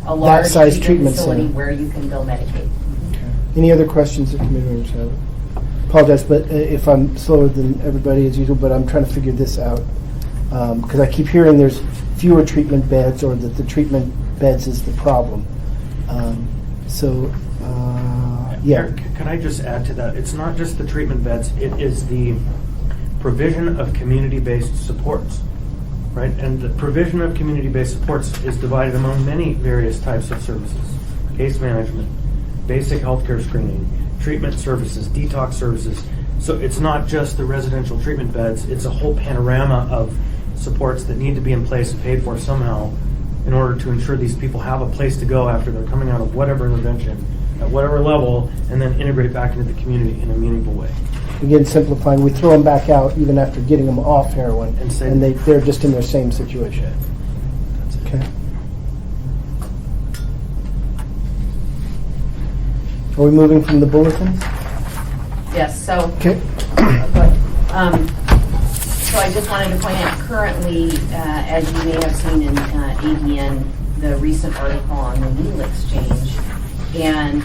that large size treatment facility center. where you can bill Medicaid. Any other questions that committee members have? Apologize, but if I'm slower than everybody as usual, but I'm trying to figure this out. Because I keep hearing there's fewer treatment beds, or that the treatment beds is the problem. Yeah. Can I just add to that? It's not just the treatment beds, it is the provision of community-based supports, right? And the provision of community-based supports is divided among many various types of services. Case management, basic healthcare screening, treatment services, detox services. So it's not just the residential treatment beds, it's a whole panorama of supports that need to be in place and paid for somehow in order to ensure these people have a place to go after they're coming out of whatever intervention, at whatever level, and then integrate back into the community in a meaningful way. Again, simplifying, we throw them back out even after getting them off heroin, and they're just in their same situation. Okay. Are we moving from the bulletins? Yes, so. Okay. So I just wanted to point out, currently, as you may have seen in ADN, the recent article on the needle exchange, and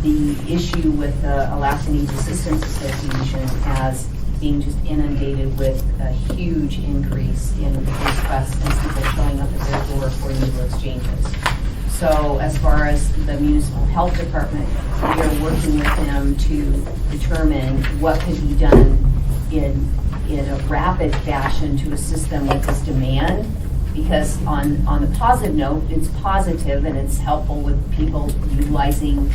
the issue with the Alaska Needs Assistance Association as being just inundated with a huge increase in requests and people showing up at their door for needle exchanges. So as far as the municipal health department, we are working with them to determine what could be done in a rapid fashion to assist them with this demand. Because on the positive note, it's positive and it's helpful with people utilizing,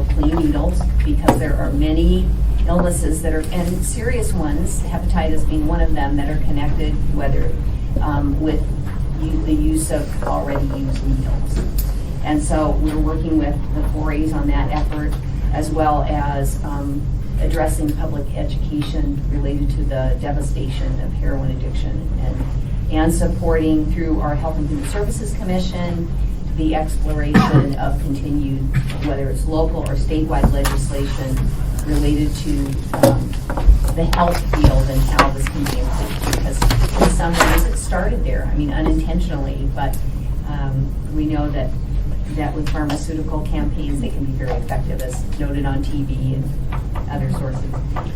clean needles, because there are many illnesses that are, and serious ones, hepatitis being one of them, that are connected, whether with the use of already used needles. And so we're working with the 4As on that effort, as well as addressing public education related to the devastation of heroin addiction, and supporting through our Health and Human Services Commission the exploration of continued, whether it's local or statewide legislation related to the health field and how this can be improved. Because in some ways it started there, unintentionally, but we know that with pharmaceutical campaigns, they can be very effective, as noted on TV and other sources.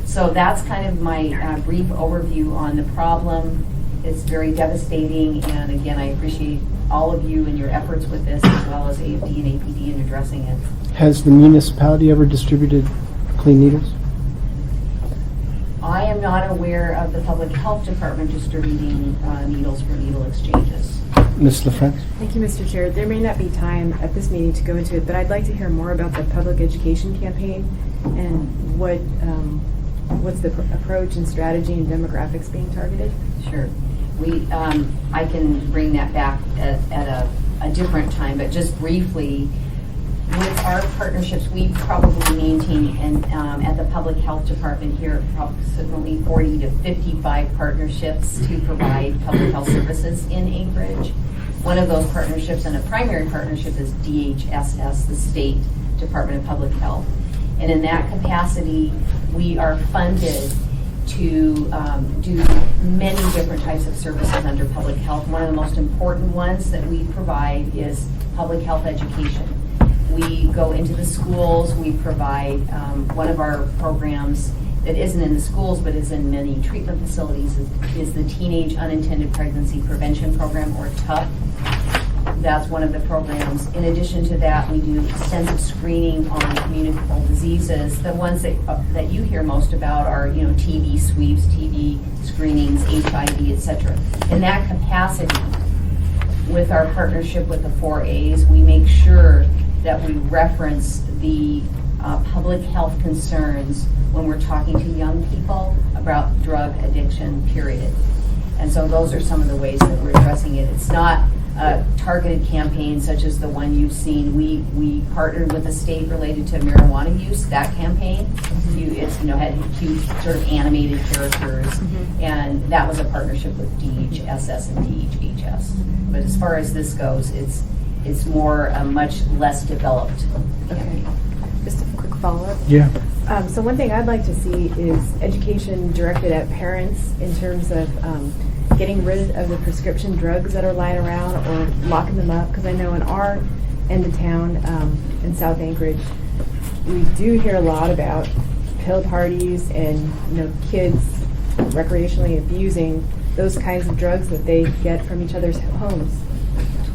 So that's kind of my brief overview on the problem. It's very devastating, and again, I appreciate all of you and your efforts with this, as well as AFD and APD in addressing it. Has the municipality ever distributed clean needles? I am not aware of the public health department distributing needles for needle exchanges. Ms. LaFrance? Thank you, Mr. Chair. There may not be time at this meeting to go into it, but I'd like to hear more about the public education campaign and what's the approach and strategy and demographics being targeted. Sure. I can bring that back at a different time, but just briefly, with our partnerships, we probably maintain, and at the Public Health Department here, approximately 40 to 55 partnerships to provide public health services in Anchorage. One of those partnerships, and a primary partnership, is DHSS, the State Department of Public Health. And in that capacity, we are funded to do many different types of services under public health. One of the most important ones that we provide is public health education. We go into the schools, we provide, one of our programs that isn't in the schools but is in many treatment facilities is the Teenage Unintended Pregnancy Prevention Program, or TUP. That's one of the programs. In addition to that, we do extensive screening on communicable diseases. The ones that you hear most about are, TB sweeps, TB screenings, HIV, etc. In that capacity, with our partnership with the 4As, we make sure that we reference the public health concerns when we're talking to young people about drug addiction, period. And so those are some of the ways that we're addressing it. It's not a targeted campaign such as the one you've seen. We partnered with the state related to marijuana use, that campaign. It's had huge sort of animated characters, and that was a partnership with DHSS and DHHS. But as far as this goes, it's more much less developed. Okay. Just a quick follow-up. Yeah. So one thing I'd like to see is education directed at parents in terms of getting rid of the prescription drugs that are lying around or locking them up. Because I know in our end of town, in South Anchorage, we do hear a lot about pill parties and kids recreationally abusing those kinds of drugs that they get from each other's homes.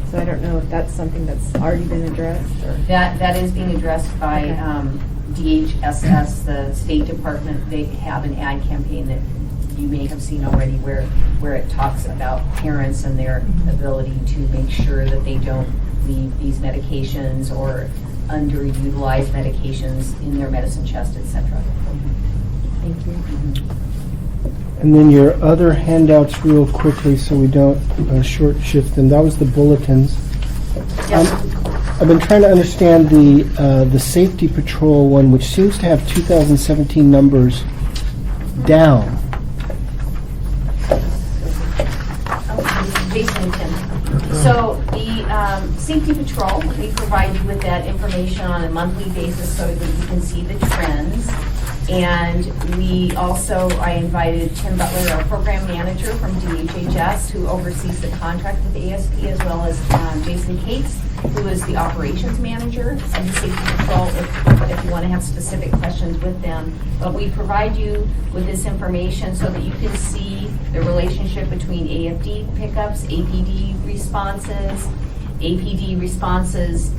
So I don't know if that's something that's already been addressed. Or That is being addressed by DHSS, the State Department. They have an ad campaign that you may have seen already where it talks about parents and their ability to make sure that they don't leave these medications or underutilized medications in their medicine chest, etc. Thank you. And then your other handouts real quickly so we don't short shift them. That was the bulletins. I've been trying to understand the safety patrol one, which seems to have 2017 numbers down. Jason and Tim. So the safety patrol, we provide you with that information on a monthly basis so that you can see the trends. And we also, I invited Tim Butler, our program manager from DHHS, who oversees the contract with the ASP, as well as Jason Cates, who is the operations manager of the safety patrol, if you want to have specific questions with them. But we provide you with this information so that you can see the relationship between AFD pickups, APD responses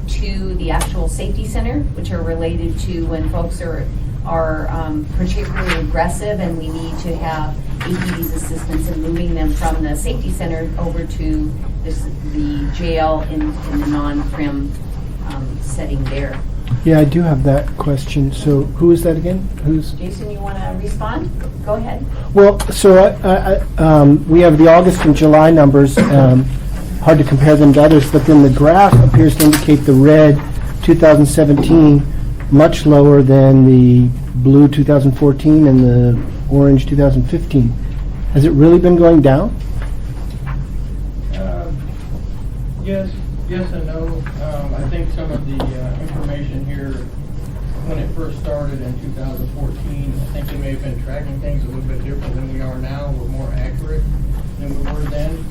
to the actual safety center, which are related to when folks are particularly aggressive and we need to have APD's assistance in moving them from the safety center over to the jail in the non-crim setting there. Yeah, I do have that question. So who is that again? Jason, you want to respond? Go ahead. Well, so we have the August and July numbers. Hard to compare them to others, but then the graph appears to indicate the red 2017 much lower than the blue 2014 and the orange 2015. Has it really been going down? Yes and no. I think some of the information here, when it first started in 2014, I think they may have been tracking things a little bit different than we are now. We're more accurate than we were then.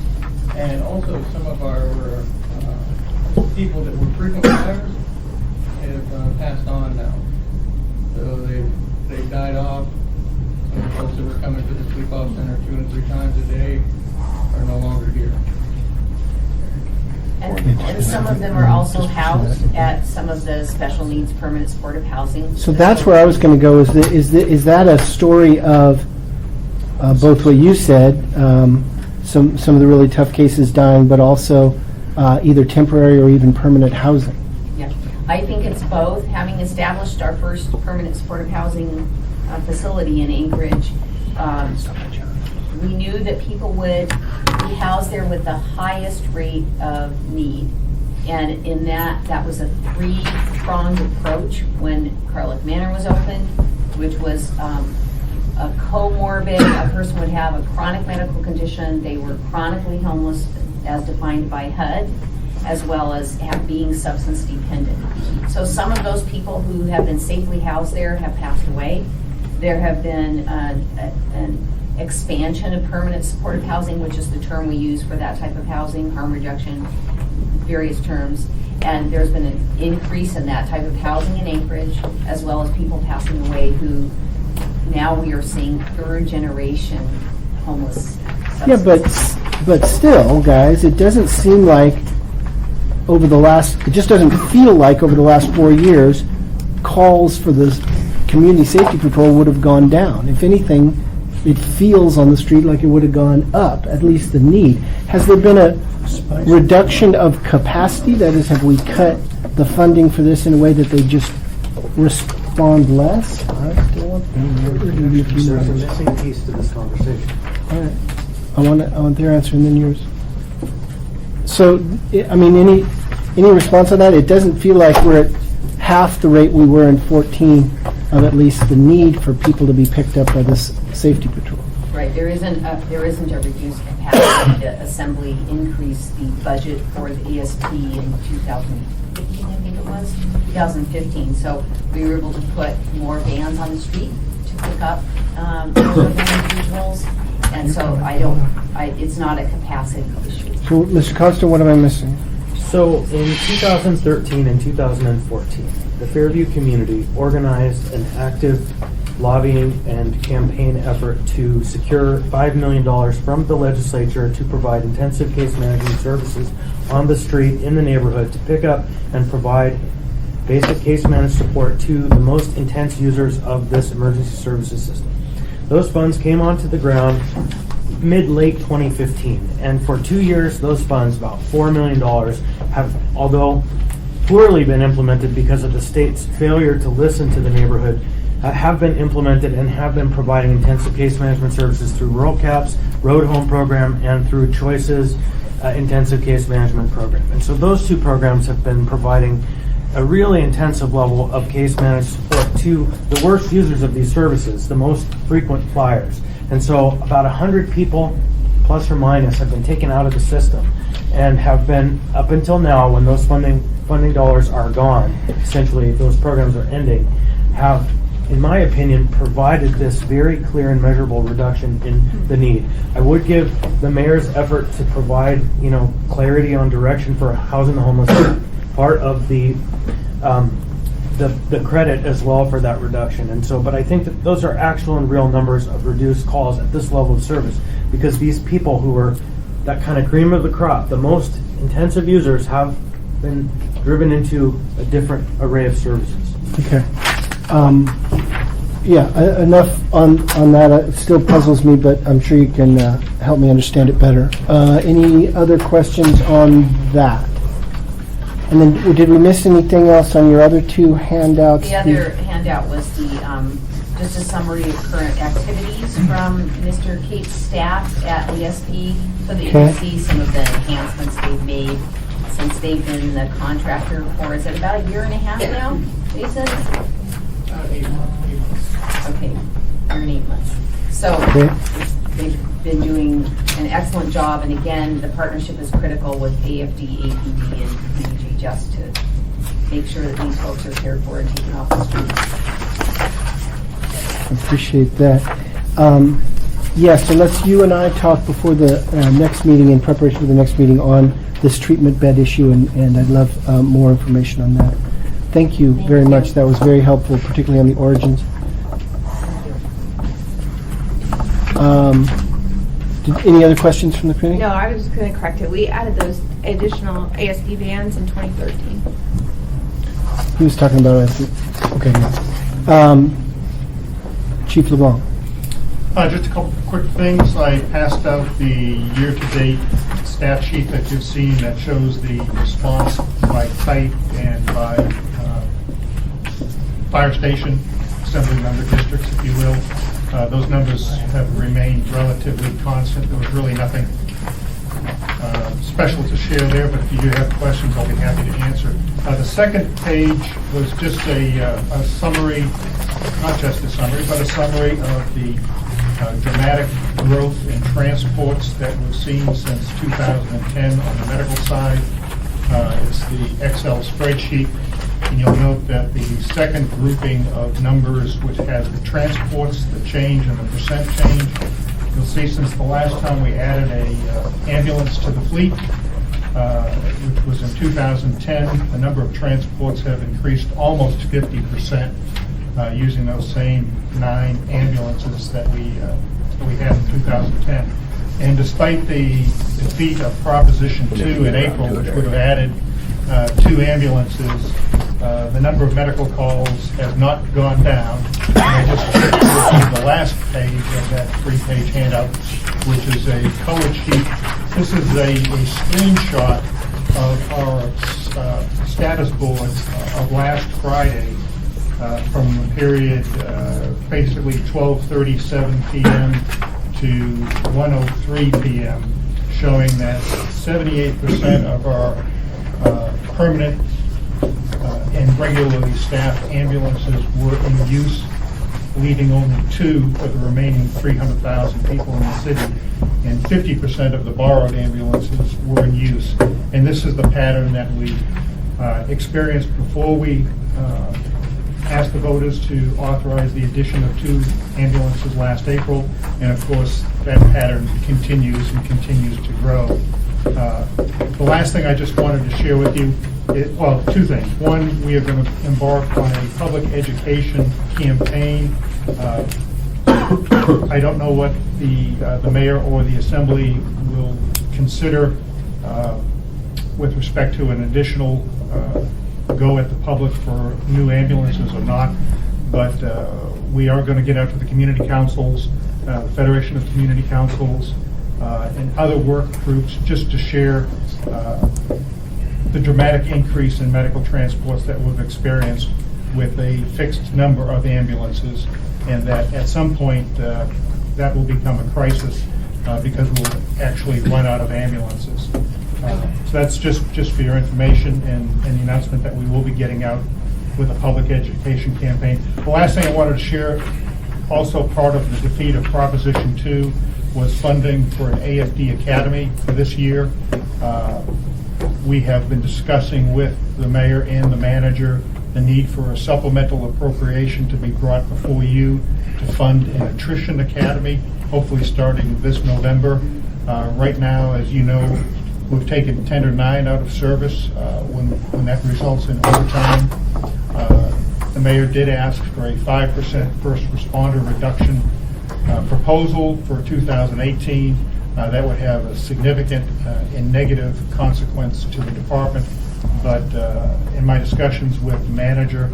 And also some of our people that were frequent flyers have passed on now. So they've died off. Some of the folks that were coming to the sleep-off center 2 and 3 times a day are no longer here. And some of them are also housed at some of the special needs permanent supportive housing. So that's where I was going to go. Is that a story of both what you said, some of the really tough cases dying, but also either temporary or even permanent housing? Yeah, I think it's both. Having established our first permanent supportive housing facility in Anchorage, we knew that people would be housed there with the highest rate of need. And in that was a three-pronged approach when Carlick Manor was opened, which was a comorbid, a person would have a chronic medical condition, they were chronically homeless as defined by HUD, as well as being substance dependent. So some of those people who have been safely housed there have passed away. There have been an expansion of permanent supportive housing, which is the term we use for that type of housing, harm reduction, various terms. And there's been an increase in that type of housing in Anchorage, as well as people passing away who now we are seeing third generation homeless. Yeah, but still, guys, it doesn't seem like it just doesn't feel like over the last 4 years, calls for the community safety patrol would have gone down. If anything, it feels on the street like it would have gone up, at least the need. Has there been a reduction of capacity? That is, have we cut the funding for this in a way that they just respond less? There's a missing piece to this conversation. All right. I want their answer and then yours. So, I mean, any response on that? It doesn't feel like we're at half the rate we were in 14 of at least the need for people to be picked up by this safety patrol. Right, there isn't a reduced capacity. The Assembly increased the budget for the ESP in 2015, I think it was, 2015. So we were able to put more vans on the street to pick up individuals. And so it's not a capacity issue. So, Mr. Constant, what am I missing? So in 2013 and 2014, the Fairview community organized an active lobbying and campaign effort to secure $5 million from the legislature to provide intensive case management services on the street in the neighborhood to pick up and provide basic case management support to the most intense users of this emergency services system. Those funds came onto the ground mid-late 2015, and for 2 years those funds, about $4 million, have, although poorly been implemented because of the state's failure to listen to the neighborhood, have been implemented and have been providing intensive case management services through Rural CAPS, Road Home Program, and through Choices intensive case management program. And so those two programs have been providing a really intensive level of case management support to the worst users of these services, the most frequent flyers. And so about 100 people, plus or minus, have been taken out of the system and have been, up until now, when those funding dollars are gone, essentially if those programs are ending, have, in my opinion, provided this very clear and measurable reduction in the need. I would give the mayor's effort to provide, clarity on direction for housing the homeless part of the credit as well for that reduction. And so, but I think that those are actual and real numbers of reduced calls at this level of service, because these people who are that kind of cream of the crop, the most intensive users, have been driven into a different array of services. Okay. Enough on that. It still puzzles me, but I'm sure you can help me understand it better. Any other questions on that? And then, did we miss anything else on your other two handouts? The other handout was just a summary of current activities from Mr. Cape's staff at ESP, so that you can see some of the enhancements they've made since they've been the contractor for, is it about a year and a half now, Jason? 8 months. Okay, 1 year and 8 months. So they've been doing an excellent job, and again, the partnership is critical with AFD, APD, and PG just to make sure that these folks are cared for and taken off the streets. Appreciate that. So let's you and I talk before the next meeting, in preparation for the next meeting, on this treatment bed issue, and I'd love more information on that. Thank you very much. That was very helpful, particularly on the origins. Any other questions from the committee? No, I was just going to correct it. We added those additional ASP vans in 2013. He was talking about, I think. Okay. Chief LeBlanc. Just a couple quick things. I passed out the year-to-date stat sheet that you've seen that shows the response by type and by fire station, assembly member districts, if you will. Those numbers have remained relatively constant. There was really nothing special to share there, but if you do have questions, I'll be happy to answer. The second page was just a summary, not just a summary, but a summary of the dramatic growth in transports that we've seen since 2010 on the medical side. It's the Excel spreadsheet, and you'll note that the second grouping of numbers, which has the transports, the change, and the percent change, you'll see since the last time we added a ambulance to the fleet, which was in 2010, the number of transports have increased almost 50%, using those same 9 ambulances that we had in 2010. And despite the defeat of Proposition 2 in April, which would have added 2 ambulances, the number of medical calls has not gone down. And I just took the last page of that 3-page handout, which is a colored sheet. This is a screenshot of our status board of last Friday from the period basically 12:37 p.m. to 1:03 p.m., showing that 78% of our permanent and regularly staffed ambulances were in use, leaving only 2 for the remaining 300,000 people in the city, and 50% of the borrowed ambulances were in use. And this is the pattern that we experienced before we asked the voters to authorize the addition of 2 ambulances last April, and of course that pattern continues and continues to grow. The last thing I just wanted to share with you, well, 2 things. One, we are going to embark on a public education campaign. I don't know what the mayor or the assembly will consider with respect to an additional go at the public for new ambulances or not, but we are going to get out to the community councils, the Federation of Community Councils, and other work groups just to share the dramatic increase in medical transports that we've experienced with a fixed number of ambulances, and that at some point that will become a crisis because we'll actually run out of ambulances. So that's just for your information and the announcement that we will be getting out with a public education campaign. The last thing I wanted to share, also part of the defeat of Proposition 2, was funding for an AFD Academy for this year. We have been discussing with the mayor and the manager the need for a supplemental appropriation to be brought before you to fund an attrition academy, hopefully starting this November. Right now, as you know, we've taken Tender 9 out of service when that results in overtime. The mayor did ask for a 5% first responder reduction proposal for 2018. That would have a significant and negative consequence to the department. But in my discussions with the manager,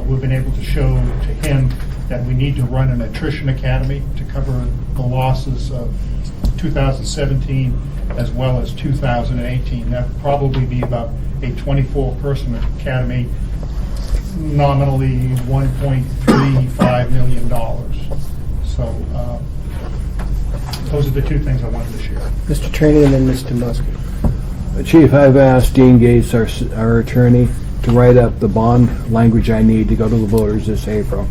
we've been able to show to him that we need to run an attrition academy to cover the losses of 2017 as well as 2018. That would probably be about a 24-person academy, nominally $1.35 million. So those are the 2 things I wanted to share. Mr. Trainey and then Mr. Musk. Chief, I've asked Dean Gates, our attorney, to write up the bond language I need to go to the voters this April,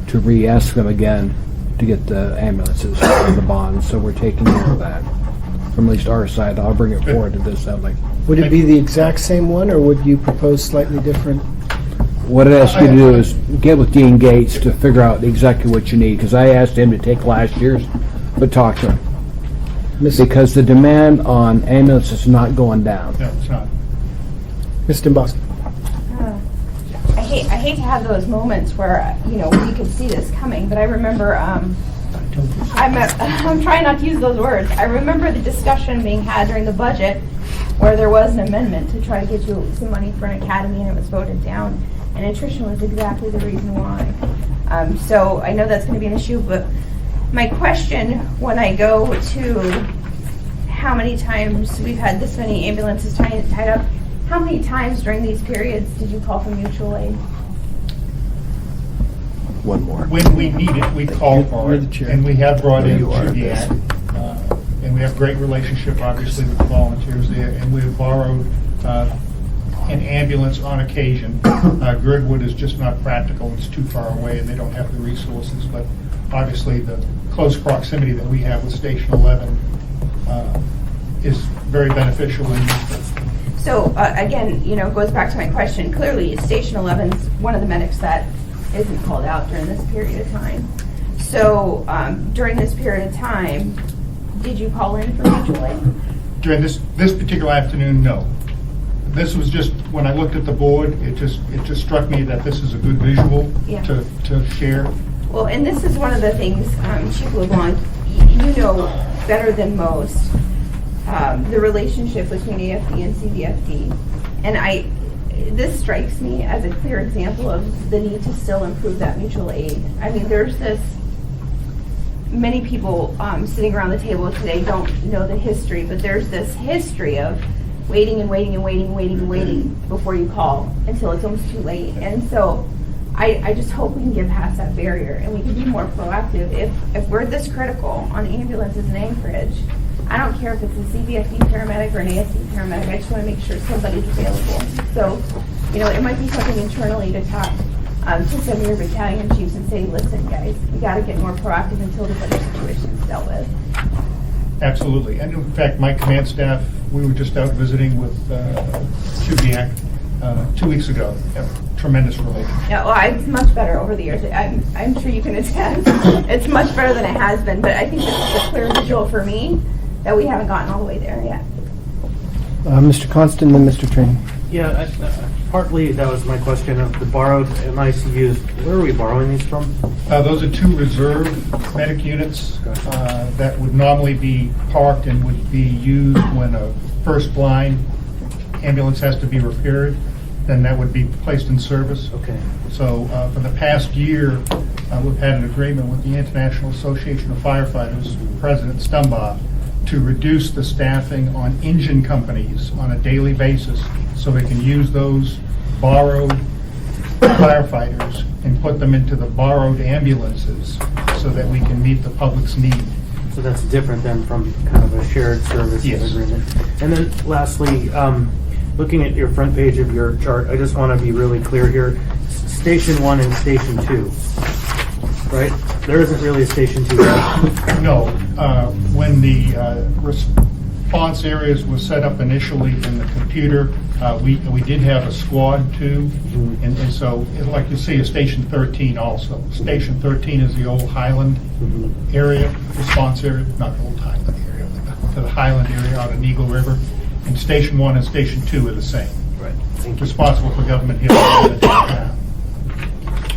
to re-ask them again to get the ambulances on the bond. So we're taking care of that. From at least our side, I'll bring it forward to this assembly. Would it be the exact same one, or would you propose slightly different? What I asked you to do is get with Dean Gates to figure out exactly what you need, because I asked him to take last year's, but talk to him. Because the demand on ambulances is not going down. No, it's not. Mr. Boston. I hate to have those moments where we could see this coming, but I remember I'm trying not to use those words. I remember the discussion being had during the budget where there was an amendment to try to get you some money for an academy, and it was voted down. And attrition was exactly the reason why. So I know that's going to be an issue, but my question when I go to how many times we've had this many ambulances tied up, how many times during these periods did you call for mutual aid? one more. When we need it, we call for it, and we have brought in Juliet. And we have a great relationship, obviously, with the volunteers there, and we have borrowed an ambulance on occasion. Girdwood is just not practical, it's too far away, and they don't have the resources, but obviously the close proximity that we have with Station 11 is very beneficial and useful. So again, it goes back to my question. Clearly, Station 11 is one of the medics that isn't called out during this period of time. So during this period of time, did you call in for mutual aid? During this particular afternoon, no. This was just, when I looked at the board, it just struck me that this is a good visual Yeah. to share. Well, and this is one of the things, Chief LeBlanc, you know better than most, the relationship between AFD and CVFD. And this strikes me as a clear example of the need to still improve that mutual aid. I mean, many people sitting around the table today don't know the history, but there's this history of waiting and waiting and waiting and waiting and waiting before you call until it's almost too late. And so I just hope we can get past that barrier and we can be more proactive. If we're this critical on ambulances in Anchorage, I don't care if it's a CVFD paramedic or an ASD paramedic, I just want to make sure somebody's available. So, it might be something internally to talk to some of your battalion chiefs and say, listen, guys, we got to get more proactive until this other situation is dealt with. Absolutely. And in fact, my command staff, we were just out visiting with Chubiak 2 weeks ago. Tremendous relationship. Yeah, well, it's much better over the years. I'm sure you can attest. It's much better than it has been, but I think this is a clear visual for me that we haven't gotten all the way there yet. Mr. Constant, then Mr. Train. Yeah, partly that was my question of the borrowed MICUs. Where are we borrowing these from? Those are 2 reserve medic units that would normally be parked and would be used when a first line ambulance has to be repaired. Then that would be placed in service. Okay. So for the past year, we've had an agreement with the International Association of Firefighters, President Stumbaugh, to reduce the staffing on engine companies on a daily basis so they can use those borrowed firefighters and put them into the borrowed ambulances so that we can meet the public's need. So that's different than from kind of a shared services Yes. agreement. And then lastly, looking at your front page of your chart, I just want to be really clear here. Station 1 and Station 2, right? There isn't really a Station 2. Right? No. When the response areas were set up initially in the computer, we did have a squad too. And so, like you see, a Station 13 also. Station 13 is the old Highland area, response area, not the old Highland area, but to the Highland area out of Eagle River. And Station 1 and Station 2 are the same. Right. Responsible for Government Hill.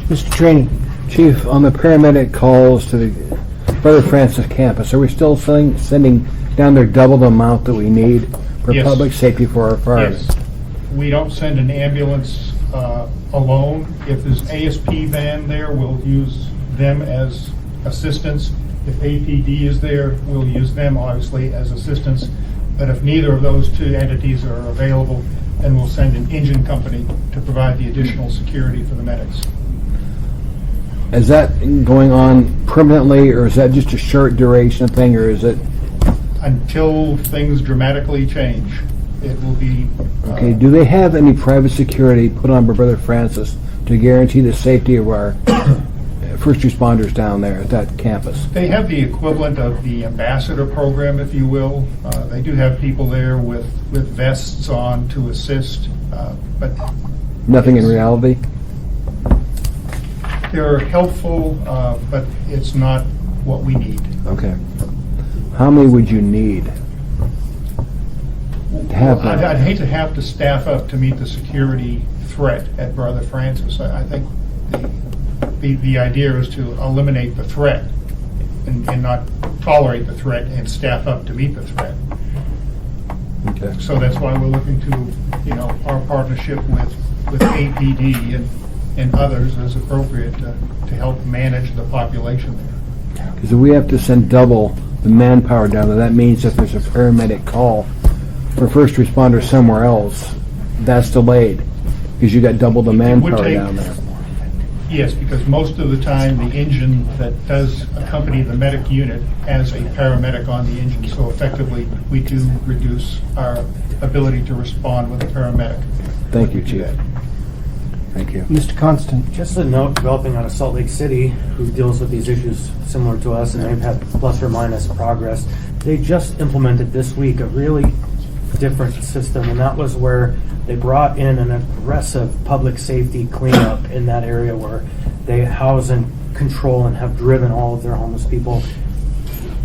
Mr. Trainee. Chief, on the paramedic calls to the Brother Francis campus, are we still sending down there double the amount that we need for Yes. public safety for our firemen? Yes. We don't send an ambulance alone. If there's ASP van there, we'll use them as assistants. If APD is there, we'll use them obviously as assistants. But if neither of those 2 entities are available, then we'll send an engine company to provide the additional security for the medics. Is that going on permanently, or is that just a short duration thing, or is it? Until things dramatically change, it will be. Okay, do they have any private security put on by Brother Francis to guarantee the safety of our first responders down there at that campus? They have the equivalent of the ambassador program, if you will. They do have people there with vests on to assist, but Nothing in reality? they're helpful, but it's not what we need. Okay. How many would you need to have that? I'd hate to have to staff up to meet the security threat at Brother Francis. I think the idea is to eliminate the threat and not tolerate the threat and staff up to meet the threat. Okay. So that's why we're looking to, our partnership with APD and others as appropriate to help manage the population there. Because if we have to send double the manpower down there, that means if there's a paramedic call for first responder somewhere else, that's delayed because you got double the manpower down there. Yes, because most of the time, the engine that does accompany the medic unit has a paramedic on the engine, so effectively, we do reduce our ability to respond with a paramedic. Thank you, Chief. Thank you. Mr. Constant? Just a note, developing out of Salt Lake City, who deals with these issues similar to us, and they've had plus or minus progress. They just implemented this week a really different system, and that was where they brought in an aggressive public safety cleanup in that area where they house and control and have driven all of their homeless people.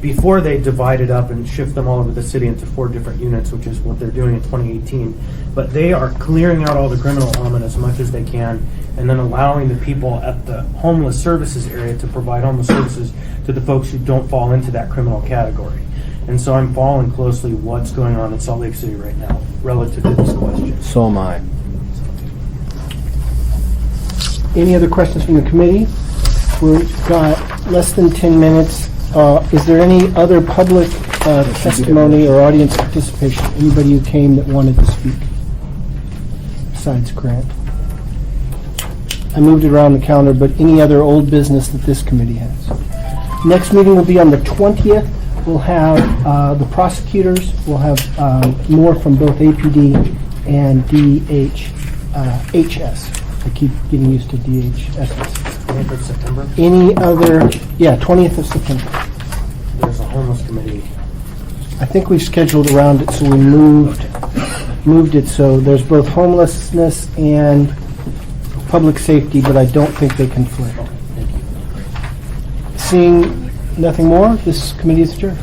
Before they divided up and shift them all over the city into 4 different units, which is what they're doing in 2018. But they are clearing out all the criminal element as much as they can, and then allowing the people at the homeless services area to provide homeless services to the folks who don't fall into that criminal category. And so I'm following closely what's going on in Salt Lake City right now relative to this question. So am I. Any other questions from the committee? We've got less than 10 minutes. Is there any other public testimony or audience participation? Anybody who came that wanted to speak? Besides Grant. I moved it around the calendar, but any other old business that this committee has? Next meeting will be on the 20th. We'll have the prosecutors. We'll have more from both APD and DHS. I keep getting used to DHS. 20th of September? Any other, 20th of September. There's a homeless committee. I think we've scheduled around it, so we moved it so there's both homelessness and public safety, but I don't think they conflict. Seeing nothing more, this committee is adjourned.